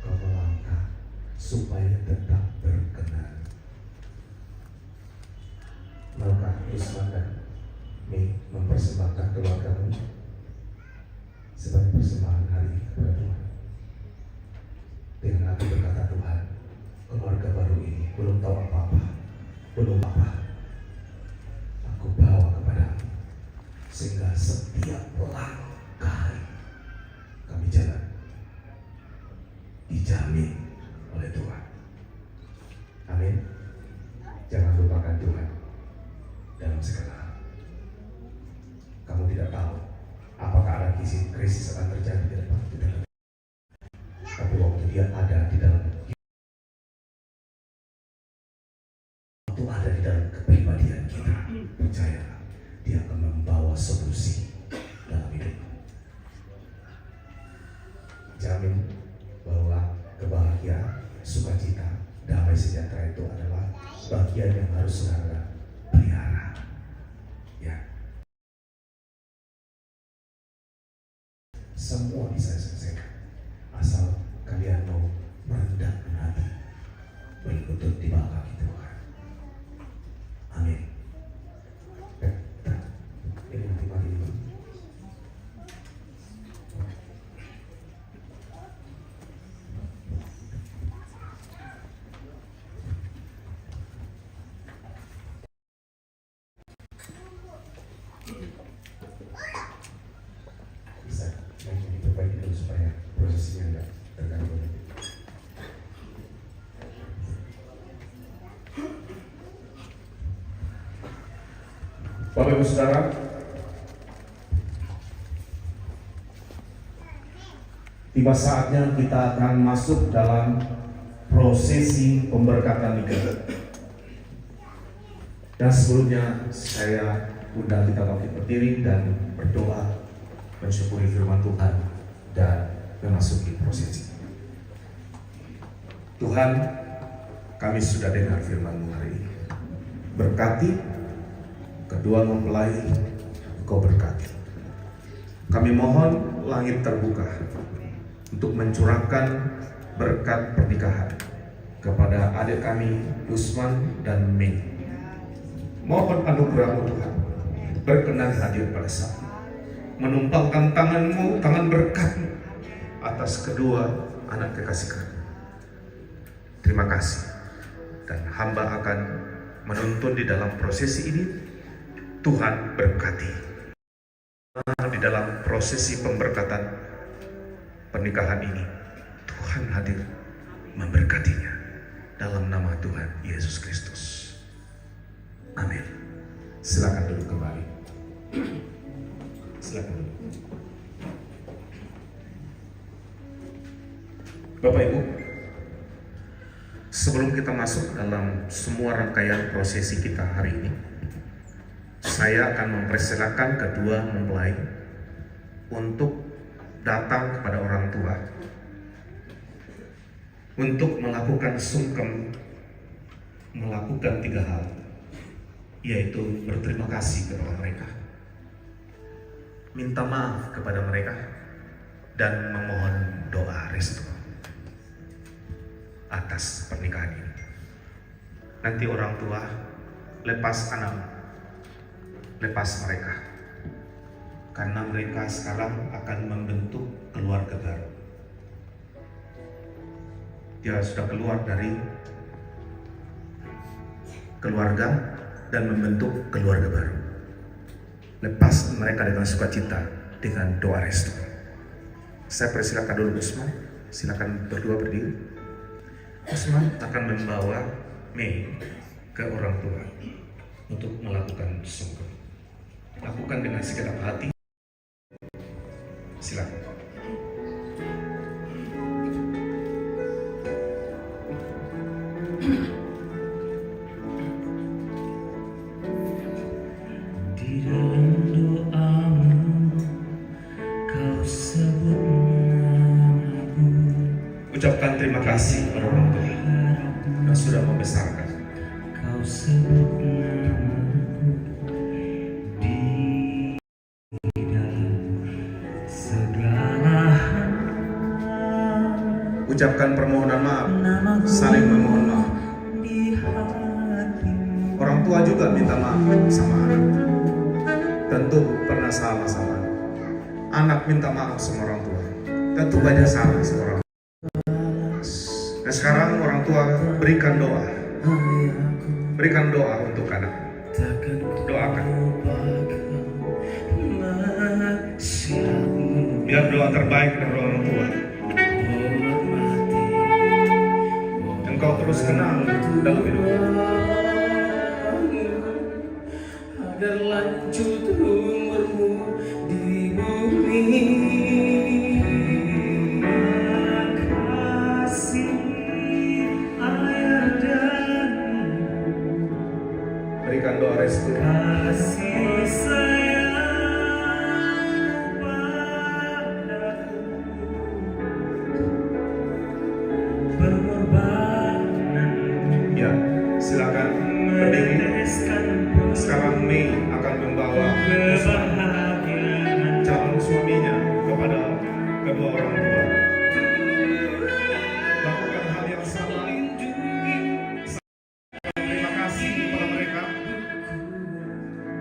kau melangkah supaya tetap berkenan. Maukah Usman dan Mei mempersembahkan keluargamu sebagai persembahan hari ini kepada Tuhan? Dengan hati berkata, Tuhan, keluarga baru ini belum tahu apa-apa, belum apa. Aku bawa kepadamu sehingga setiap langkah kami jalan dijamin oleh Tuhan. Amin. Jangan lupakan Tuhan dalam segala hal. Kamu tidak tahu apakah ada krisis akan terjadi di depan kita. Tapi waktu dia ada di dalam, waktu ada di dalam kepribadian kita, percayalah, dia akan membawa solusi dalam hidup. Jamin bahwa kebahagiaan, sukacita, damai sejahtera itu adalah bagian yang harus saudara pelihara. Ya. Semua bisa diselesaikan asal kalian mau merendahkan hati, berlutut di bawah kaki Tuhan. Amin. Ini nanti pagi ini. prosesnya enggak terganggu. Bapak Ibu Saudara, tiba saatnya kita akan masuk dalam prosesi pemberkatan nikah. Dan sebelumnya saya undang kita bangkit berdiri dan berdoa mensyukuri firman Tuhan dan memasuki prosesi. Tuhan, kami sudah dengar firman-Mu hari ini. Berkati kedua mempelai, Engkau berkati. Kami mohon langit terbuka untuk mencurahkan berkat pernikahan kepada adik kami Usman dan Mei. Mohon anugerah-Mu Tuhan, berkenan hadir pada saat ini, menumpangkan tangan-Mu, tangan berkat-Mu atas kedua anak kekasih kami. Terima kasih, dan hamba akan menuntun di dalam prosesi ini. Tuhan berkati di dalam prosesi pemberkatan pernikahan ini. Tuhan hadir memberkatinya dalam nama Tuhan Yesus Kristus. Amin. Silakan duduk kembali. Silakan duduk. Bapak Ibu, sebelum kita masuk dalam semua rangkaian prosesi kita hari ini, saya akan mempersilakan kedua mempelai untuk datang kepada orang tua untuk melakukan sungkem, melakukan 3 hal, yaitu berterima kasih kepada mereka, minta maaf kepada mereka, dan memohon doa restu atas pernikahan ini. Nanti orang tua lepas anak, lepas mereka, karena mereka sekarang akan membentuk keluarga baru. Dia sudah keluar dari keluarga dan membentuk keluarga baru. Lepas mereka dengan sukacita, dengan doa restu. Saya persilakan dulu Usman, silakan berdua berdiri. Usman akan membawa Mei ke orang tua untuk melakukan sungkem. Lakukan dengan segenap hati. Silakan. Di dalam doamu kau sebut namaku. Ucapkan terima kasih kepada orang tua yang sudah membesarkan. Kau sebut namaku. Ucapkan permohonan maaf, saling memohon maaf. Orang tua juga minta maaf sama anak. Tentu pernah salah sama anak. Anak minta maaf sama orang tua. Tentu banyak salah sama orang tua. Dan sekarang orang tua berikan doa. Berikan doa untuk anak. Doakan. Biar doa terbaik dari orang tua. Engkau terus kenal dalam hidup, agar lanjut umurmu di bumi. Kasih ayah dan berikan doa restu. kasih sayang padaku. Ya, silakan berdiri. Sekarang Mei akan membawa calon suaminya kepada kedua orang tua. Lakukan hal yang sama. Terima kasih kepada mereka.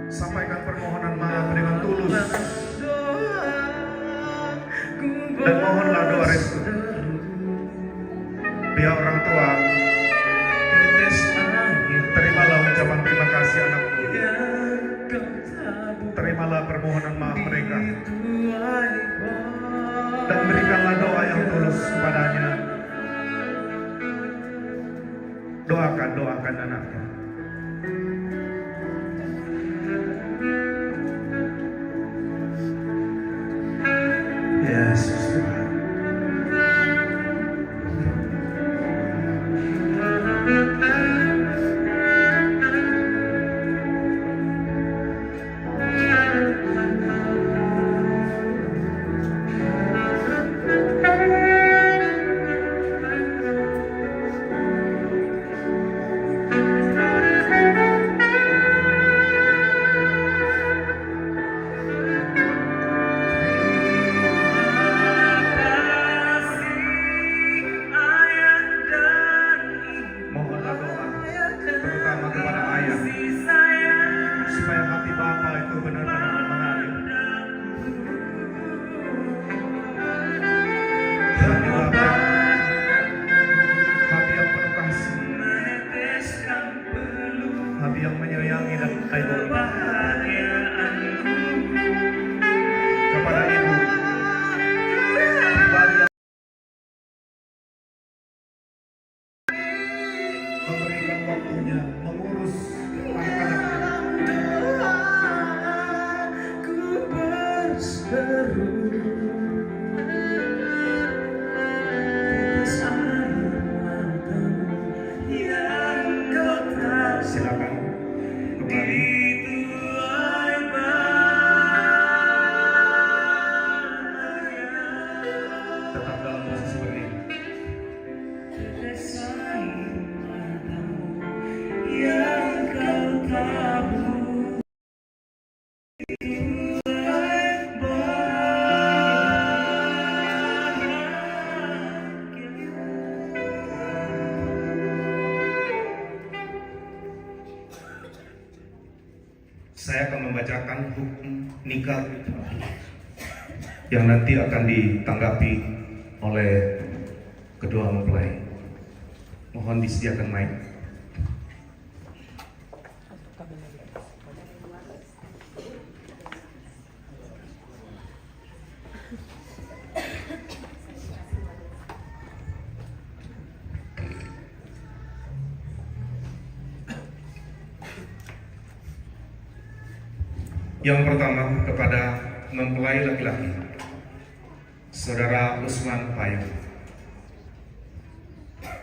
Sampaikan permohonan maaf dengan tulus. Dan mohonlah doa restu. Biar orang tua terimalah ucapan terima kasih anakmu. Doakan anaknya. Yesus Tuhan. Mohonlah doa, terutama kepada ayah, supaya hati Bapa itu benar-benar mengalir. Hati Bapa, hati yang penuh kasih, hati yang menyayangi dan baik. Kepada Ibu, pribadi yang memberikan waktunya mengurus anak-anaknya. Silakan kembali. Tetap dalam posisi berdiri. Saya akan membacakan hukum nikah yang nanti akan ditanggapi oleh kedua mempelai. Mohon disediakan mic. Yang pertama kepada mempelai laki-laki, Saudara Usman Payung.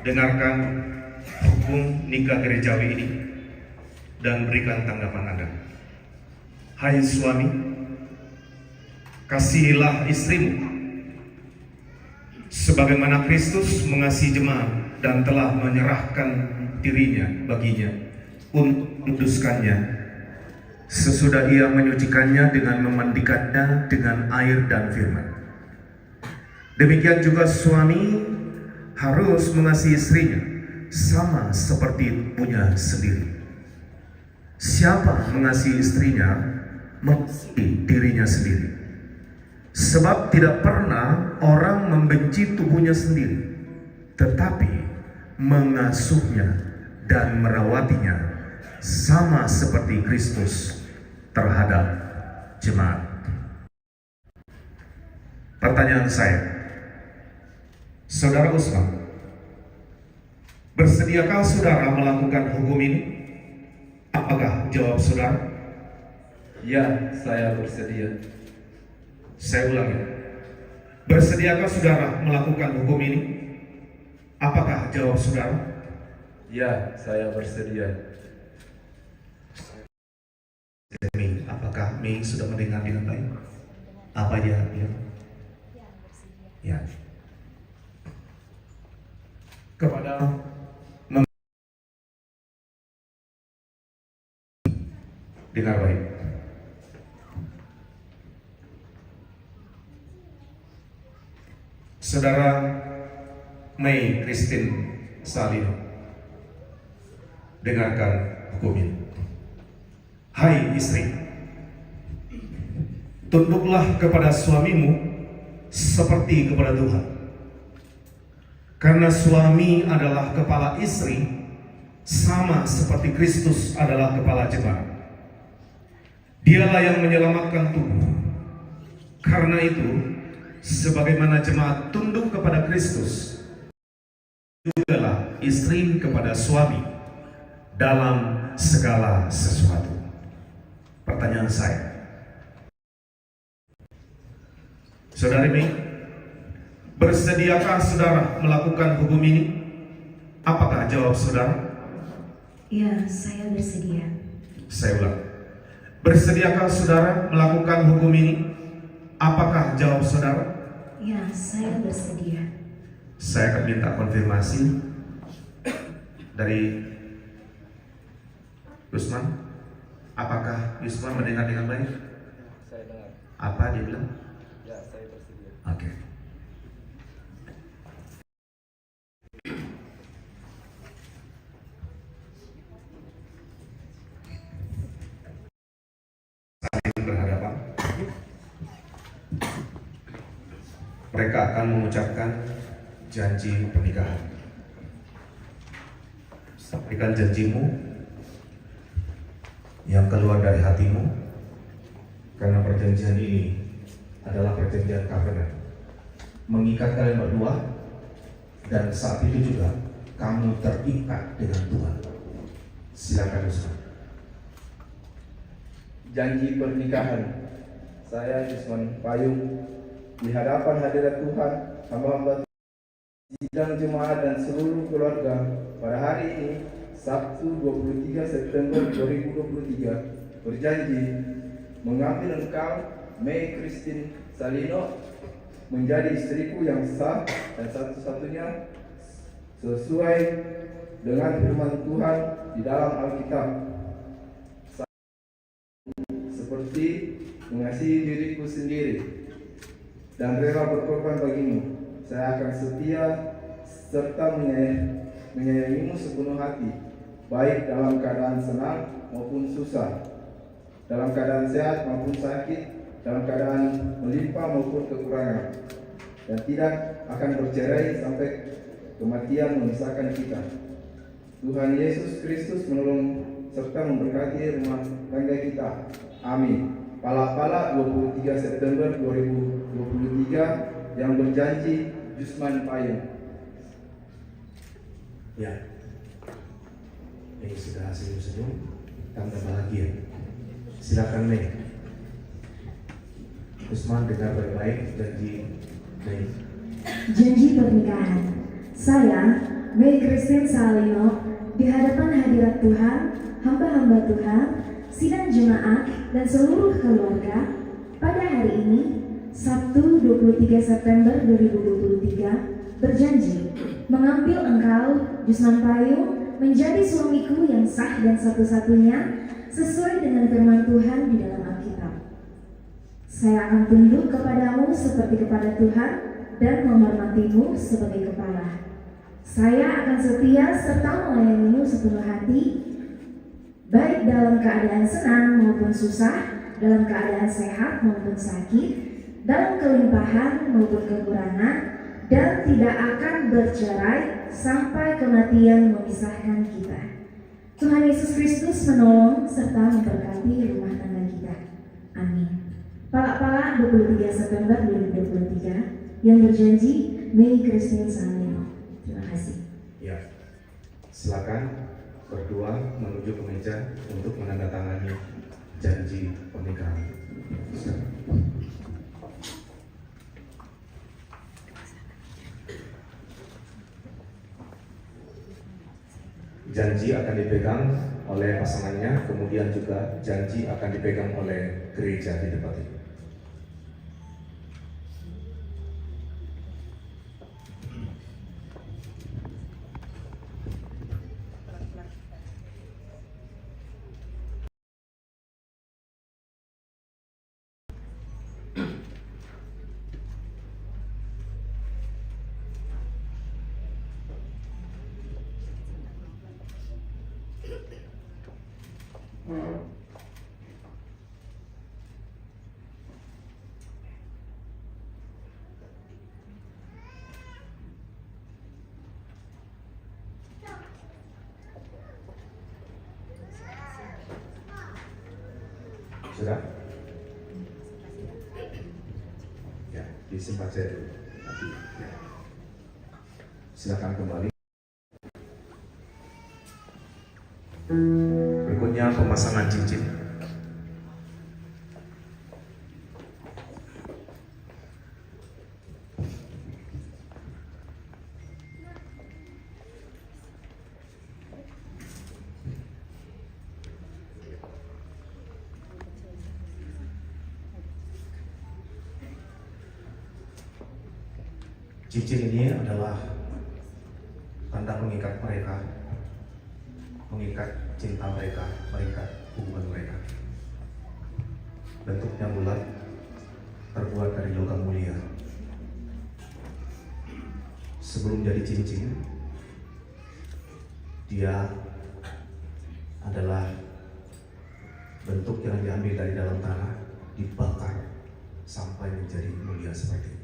Dengarkan hukum nikah gerejawi ini dan berikan tanggapan Anda. Hai suami, kasihilah istrimu sebagaimana Kristus mengasihi jemaat dan telah menyerahkan dirinya baginya untuk menguduskannya, sesudah ia menyucikannya dengan memandikannya dengan air dan firman. Demikian juga suami harus mengasihi istrinya sama seperti tubuhnya sendiri. Siapa mengasihi istrinya, mengasihi dirinya sendiri. Sebab tidak pernah orang membenci tubuhnya sendiri, tetapi mengasuhnya dan merawatinya sama seperti Kristus terhadap jemaat. Pertanyaan saya, Saudara Usman, bersediakah saudara melakukan hukum ini? Apakah jawab saudara? Ya, saya bersedia. Saya ulangi, bersediakah saudara melakukan hukum ini? Apakah jawab saudara? Ya, saya bersedia. Mei, apakah Mei sudah mendengar dengan baik? Apa dia bilang? Ya. Kepada dengar baik. Saudara Mei Christine Salino, dengarkan hukum ini. Hai istri, tunduklah kepada suamimu seperti kepada Tuhan. Karena suami adalah kepala istri, sama seperti Kristus adalah kepala jemaat. Dialah yang menyelamatkan tubuh. Karena itu, sebagaimana jemaat tunduk kepada Kristus, jugalah istri kepada suami dalam segala sesuatu. Pertanyaan saya, Saudari Mei, bersediakah saudara melakukan hukum ini? Apakah jawab saudara? Ya, saya bersedia. Saya ulang. Bersediakah saudara melakukan hukum ini? Apakah jawab saudara? Ya, saya bersedia. Saya akan minta konfirmasi dari Yusman. Apakah Yusman mendengar dengan baik? Saya dengar. Apa dia bilang? Ya, saya bersedia. Oke. Saling berhadapan. Mereka akan mengucapkan janji pernikahan. Sampaikan janjimu yang keluar dari hatimu, karena perjanjian ini adalah perjanjian covenant, mengikat kalian berdua, dan saat itu juga kamu terikat dengan Tuhan. Silakan Ustaz. Janji pernikahan. Saya Yusman Payung, di hadapan hadirat Tuhan, hamba-hamba sidang jemaat dan seluruh keluarga, pada hari ini Sabtu 23 September 2023 berjanji mengambil engkau, Mei Christine Salino, menjadi istriku yang sah dan satu-satunya sesuai dengan firman Tuhan di dalam Alkitab, seperti mengasihi diriku sendiri dan rela berkorban bagimu. Saya akan setia serta menyayangimu sepenuh hati, baik dalam keadaan senang maupun susah, dalam keadaan sehat maupun sakit, dalam keadaan melimpah maupun kekurangan, dan tidak akan bercerai sampai kematian memisahkan kita. Tuhan Yesus Kristus menolong serta memberkati rumah tangga kita. Amin. Pala-pala 23 September 2023 yang berjanji Yusman Payung. Ya, ini sudah senyum-senyum, tanda bahagia. Silakan Mei. Usman dengar baik-baik janji Mei. Janji pernikahan. Saya, Mei Christine Salino, di hadapan hadirat Tuhan, hamba-hamba Tuhan, sidang jemaat dan seluruh keluarga, pada hari ini, Sabtu 23 September 2023, berjanji mengambil engkau, Yusman Payung, menjadi suamiku yang sah dan satu-satunya sesuai dengan firman Tuhan di dalam Alkitab. Saya akan tunduk kepadamu seperti kepada Tuhan dan menghormatimu sebagai kepala. Saya akan setia serta melayanimu sepenuh hati, baik dalam keadaan senang maupun susah, dalam keadaan sehat maupun sakit, dalam kelimpahan maupun kekurangan, dan tidak akan bercerai sampai kematian memisahkan kita. Tuhan Yesus Kristus menolong serta memberkati rumah tangga kita. Amin. Pala-pala 23 September 2023 yang berjanji Mei Christine Salino. Terima kasih. Ya, silakan berdua menuju ke meja untuk menandatangani janji pernikahan. Janji akan dipegang oleh pasangannya, kemudian juga janji akan dipegang oleh gereja di tempat ini. Sudah? Ya, disimpan saja dulu. Ya. Silakan kembali. berikutnya pemasangan cincin. Cincin ini adalah tanda mengikat mereka, mengikat cinta mereka, mengikat hubungan mereka. Bentuknya bulat, terbuat dari logam mulia. Sebelum jadi cincin, dia adalah bentuk yang diambil dari dalam tanah, dibakar sampai menjadi mulia seperti ini.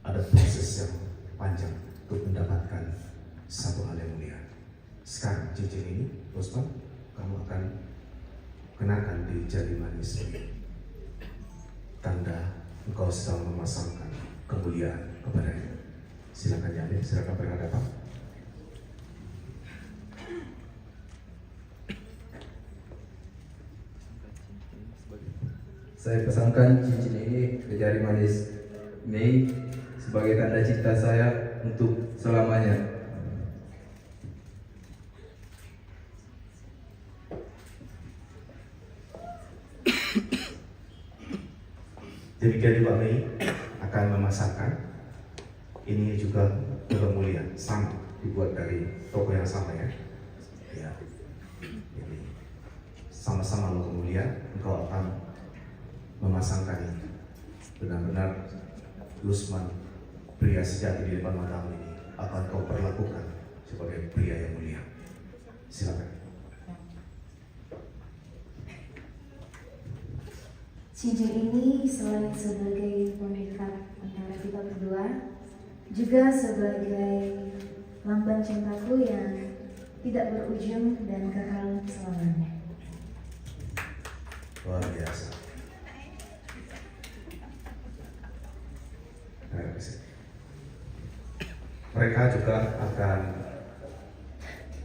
Ada proses yang panjang untuk mendapatkan satu hal yang mulia. Sekarang cincin ini, Bosman, kamu akan kenakan di jari manis ini. Tanda engkau sedang memasangkan kemuliaan kepadanya. Silakan diambil, silakan berhadapan. Saya pasangkan cincin ini ke jari manis Mei sebagai tanda cinta saya untuk selamanya. Demikian juga Mei akan memasangkan. Ini juga logam mulia, sama, dibuat dari toko yang sama ya. Ya. Jadi sama-sama logam mulia, engkau akan memasangkan ini. Benar-benar Lusman, pria sejati di depan matamu ini akan kau perlakukan sebagai pria yang mulia. Silakan. Cincin ini selain sebagai pengikat antara kita berdua, juga sebagai lambang cintaku yang tidak berujung dan kekal selamanya. Luar biasa. Mereka juga akan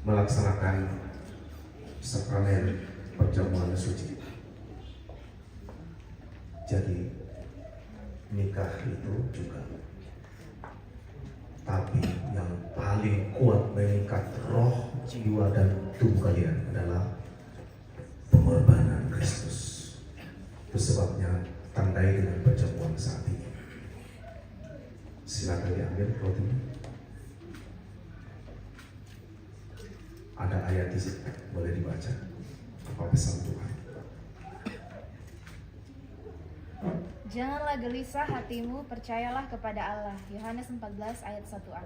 melaksanakan sakramen perjamuan suci. Jadi nikah itu juga, tapi yang paling kuat mengikat roh, jiwa, dan tubuh kalian adalah pengorbanan Kristus. Itu sebabnya tandai dengan perjamuan saat ini. Silakan diambil rotinya. Ada ayat di situ, boleh dibaca. Apa pesan Tuhan? Janganlah gelisah hatimu, percayalah kepada Allah. Yohanes 14 ayat 1a.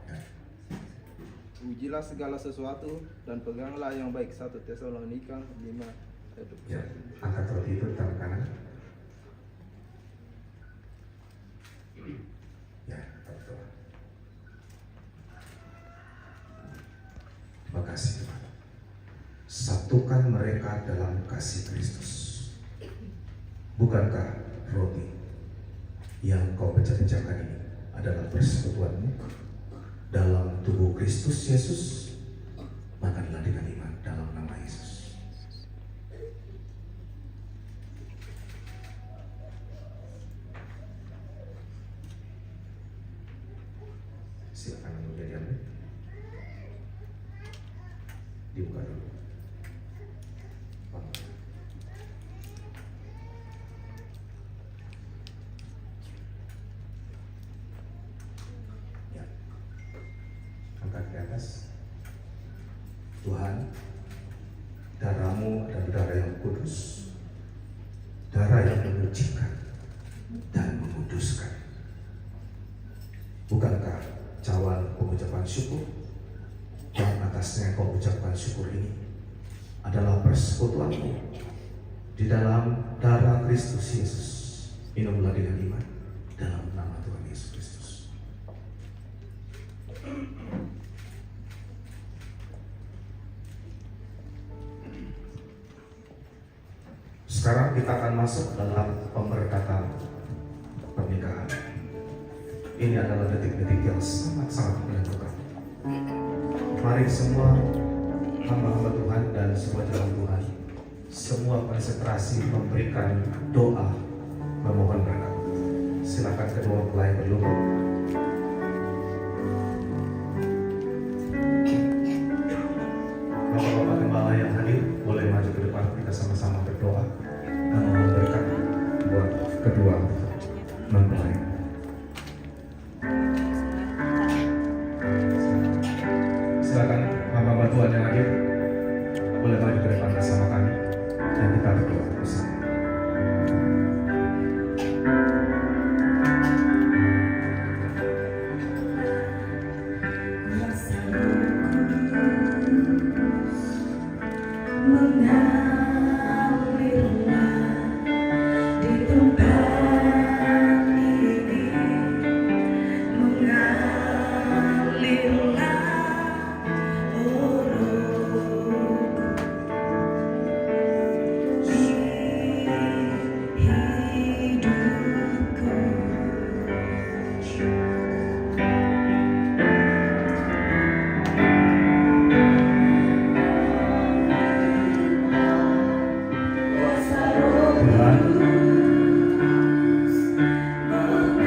Ujilah segala sesuatu dan peganglah yang baik. 1 Tesalonika 5 ayat 21. Ya, angkat roti itu tangan kanan. Ya, betul. Terima kasih Tuhan. Satukan mereka dalam kasih Kristus. Bukankah roti yang kau pecah-pecahkan ini adalah persekutuanmu dalam tubuh Kristus Yesus? Makanlah dengan iman dalam nama Yesus. Silakan menjadi ambil. Dibuka dulu. Ya. Angkat ke atas. Tuhan, darahmu adalah darah yang kudus, darah yang menyucikan dan menguduskan. Bukankah cawan pengucapan syukur yang atasnya kau ucapkan syukur ini adalah persekutuanmu di dalam darah Kristus Yesus? Minumlah dengan iman dalam nama Tuhan Yesus Kristus. Sekarang kita akan masuk dalam pemberkatan pernikahan. Ini adalah detik-detik yang sangat-sangat menentukan. Mari semua hamba-hamba Tuhan dan semua jalan Tuhan semua konsentrasi memberikan doa memohon berkat. Silakan kedua mempelai berlutut. Bapak-bapak gembala yang hadir boleh maju ke depan, kita sama-sama berdoa memohon berkat buat kedua mempelai. Silakan hamba Tuhan yang hadir boleh maju ke depan bersama kami dan kita berdoa bersama.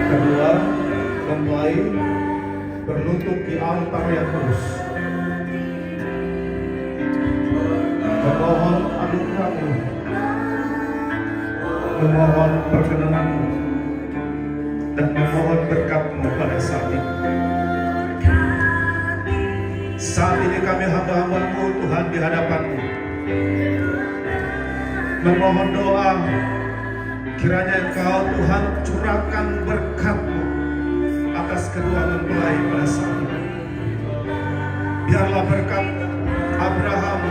Kedua mempelai berlutut di altar yang kudus, memohon anugerah-Mu, memohon perkenanan-Mu, dan memohon berkat-Mu pada saat ini. Saat ini kami hamba-hamba-Mu Tuhan di hadapan-Mu, memohon doa kiranya Engkau Tuhan curahkan berkat-Mu atas kedua mempelai pada saat ini. Biarlah berkat Abraham,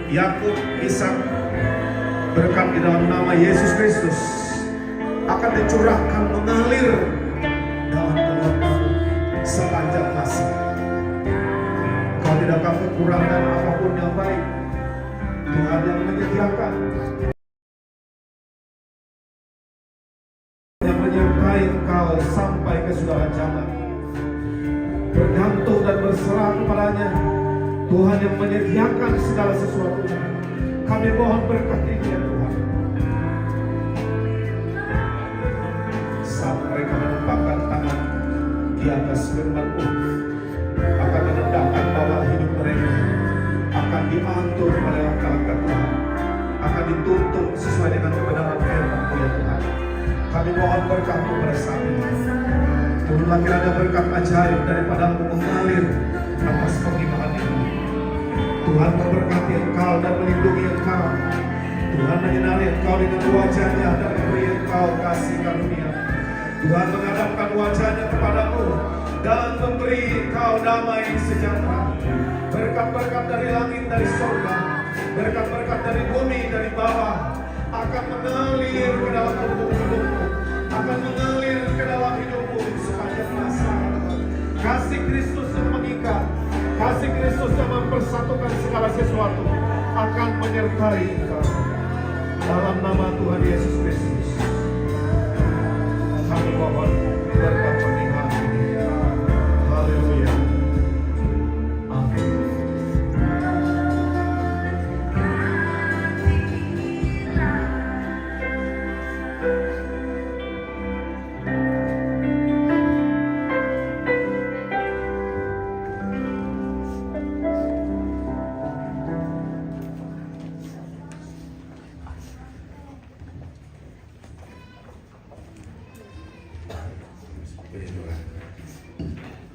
Yakub, Ishak, berkat di dalam nama Yesus Kristus akan dicurahkan mengalir dalam keluarga kami sepanjang masa. Kau tidak akan kekurangan apapun yang baik. Tuhan yang menyediakan, yang menyertai engkau sampai kesudahan zaman. Bergantung dan berserah kepadanya, Tuhan yang menyediakan segala sesuatunya. Kami mohon berkati dia Tuhan. Saat mereka menempatkan tangan di atas firman-Mu, akan menandakan bahwa hidup mereka akan diatur oleh langkah-langkah Tuhan, akan dituntun sesuai dengan kebenaran firman-Mu ya Tuhan. Kami mohon berkat-Mu pada saat ini. Turunlah kiranya berkat ajaib daripada-Mu mengalir atas penghinaan ini. Tuhan memberkati engkau dan melindungi engkau. Tuhan menyinari engkau dengan wajahnya dan memberi engkau kasih karunia. Tuhan menghadapkan wajahnya kepadamu dan memberi engkau damai sejahtera. Berkat-berkat dari langit, dari surga, berkat-berkat dari bumi, dari bawah akan mengalir ke dalam hidupmu, akan mengalir ke dalam hidupmu sepanjang masa. Kasih Kristus yang mengikat, kasih Kristus yang mempersatukan segala sesuatu akan menyertai engkau. Dalam nama Tuhan Yesus Kristus, kami mohon berkat pernikahan ini. Haleluya. Amin.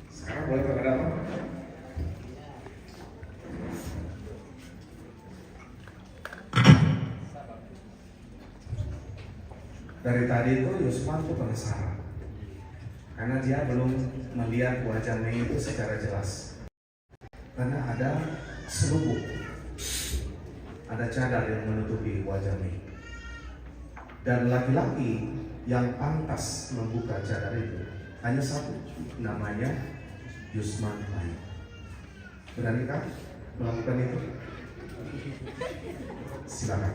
Sekarang boleh berhadapan. Dari tadi itu Yusman tuh penasaran karena dia belum melihat wajah Mei itu secara jelas, karena ada selubung, ada cadar yang menutupi wajah Mei, dan laki-laki yang pantas membuka cadar itu hanya satu, namanya Yusman Lai. Beranikah melakukan itu? Silakan.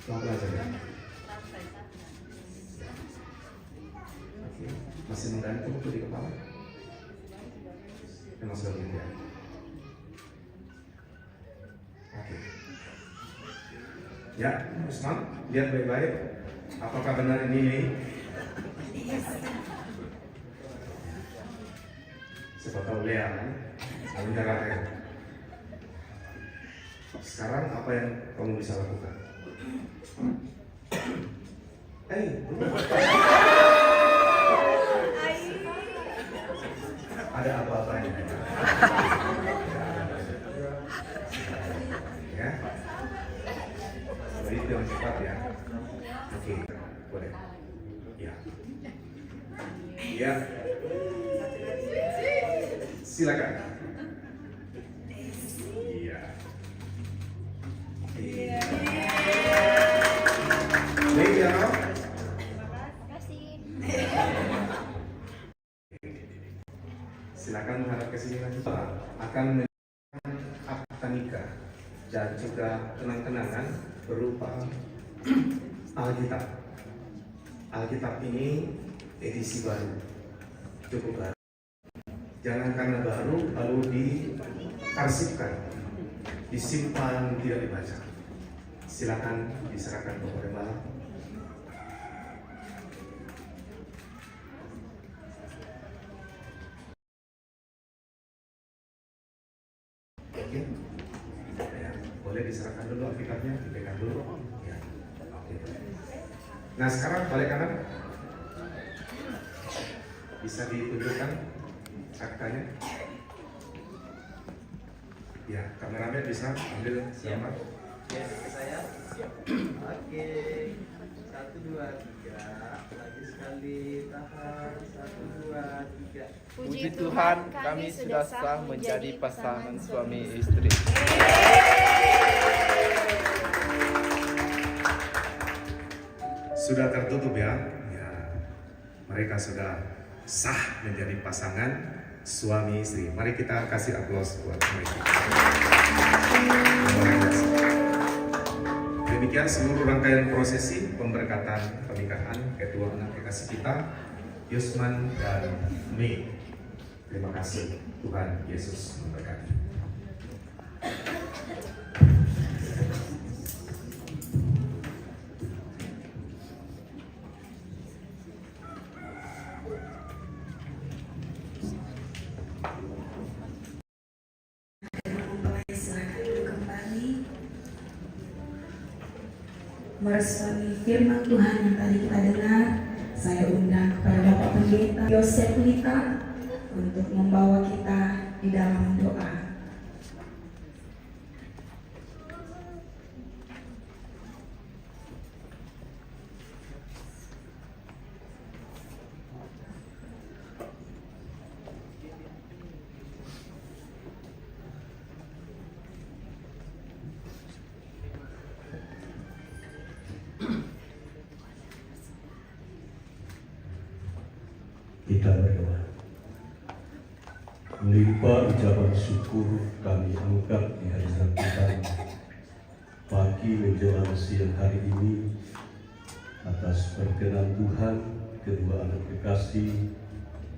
Pelan-pelan saja. Oke. Masih menggantung di kepala? Memang sudah begitu ya. Ya, Usman, lihat baik-baik. Apakah benar ini Mei? Siapa tahu Lea kan? Selalu nyaranya. Sekarang apa yang kamu bisa lakukan? Ada apa-apanya? Ya, itu yang cepat ya. Oke, boleh. Ya, ya. Silakan. Iya. Baik ya. Silakan menghadap ke sini lagi. Akan menyerahkan akta nikah dan juga kenang-kenangan berupa Alkitab. Alkitab ini edisi baru, cukup baru. Jangan karena baru lalu diarsipkan, disimpan, tidak dibaca. Silakan diserahkan kepada Bapak. Oke, ya, boleh diserahkan dulu Alkitabnya, dipegang dulu. Ya. Oke. Nah sekarang balik kanan, bisa ditunjukkan aktanya. Ya, kameramen bisa ambil siapa? Ya, saya siap. Oke, 1, 2, 3. Lagi sekali, tahan. 1, 2, 3. Puji Tuhan, kami sudah sah menjadi pasangan suami istri. Sudah tertutup ya. Ya, mereka sudah sah menjadi pasangan suami istri. Mari kita kasih aplaus buat mereka. Demikian seluruh rangkaian prosesi pemberkatan pernikahan kedua anak kekasih kita, Yusman dan Mei. Terima kasih, Tuhan Yesus memberkati. Meresapi firman Tuhan yang tadi kita dengar, saya undang kepada Bapak Pendeta Yosef Lita untuk membawa kita di dalam doa. Kita berdoa. Melimpah ucapan syukur kami angkat di hadirat Tuhan pagi menjelang siang hari ini atas perkenan Tuhan kedua anak kekasih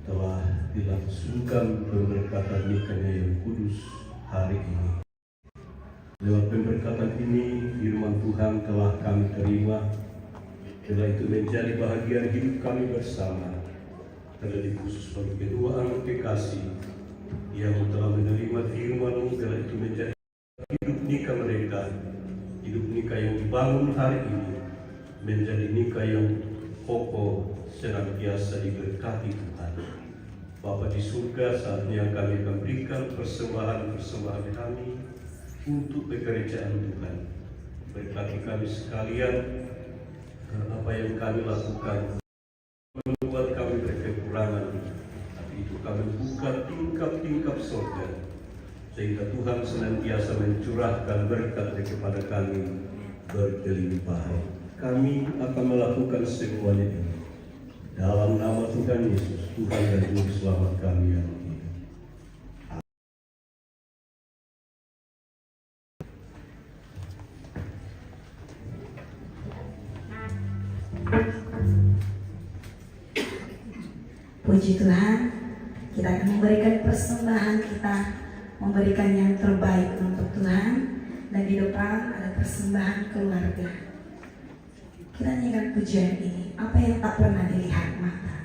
telah dilangsungkan pemberkatan nikahnya yang kudus hari ini. Lewat pemberkatan ini firman Tuhan telah kami terima, telah itu menjadi bahagian hidup kami bersama. Terlebih khusus bagi kedua anak kekasih yang telah menerima firman, telah itu menjadi hidup nikah mereka, hidup nikah yang dibangun hari ini menjadi nikah yang kokoh senantiasa diberkati Tuhan. Bapa di surga, saatnya kami akan berikan persembahan kami untuk pekerjaan Tuhan. Berkati kami sekalian, apa yang kami lakukan membuat kami berkekurangan, tapi itu kami buka tingkap-tingkap surga, sehingga Tuhan senantiasa mencurahkan berkat kepada kami berkelimpahan. Kami akan melakukan semuanya ini dalam nama Tuhan Yesus, Tuhan dan Juru Selamat kami yang hidup. Puji Tuhan, kita akan memberikan persembahan kita, memberikan yang terbaik untuk Tuhan. dan di depan ada persembahan keluarga. Kita nyanyikan pujian ini, apa yang tak pernah dilihat mata.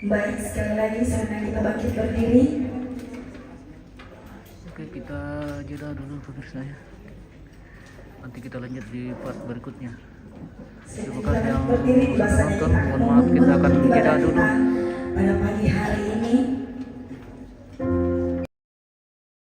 Baik, sekali lagi saatnya kita bangkit berdiri. Oke, kita jeda dulu pemirsa ya. Nanti kita lanjut di part berikutnya. Terima kasih yang Berdiri di bahasa nonton. Mohon maaf, kita akan jeda dulu. Pada pagi hari ini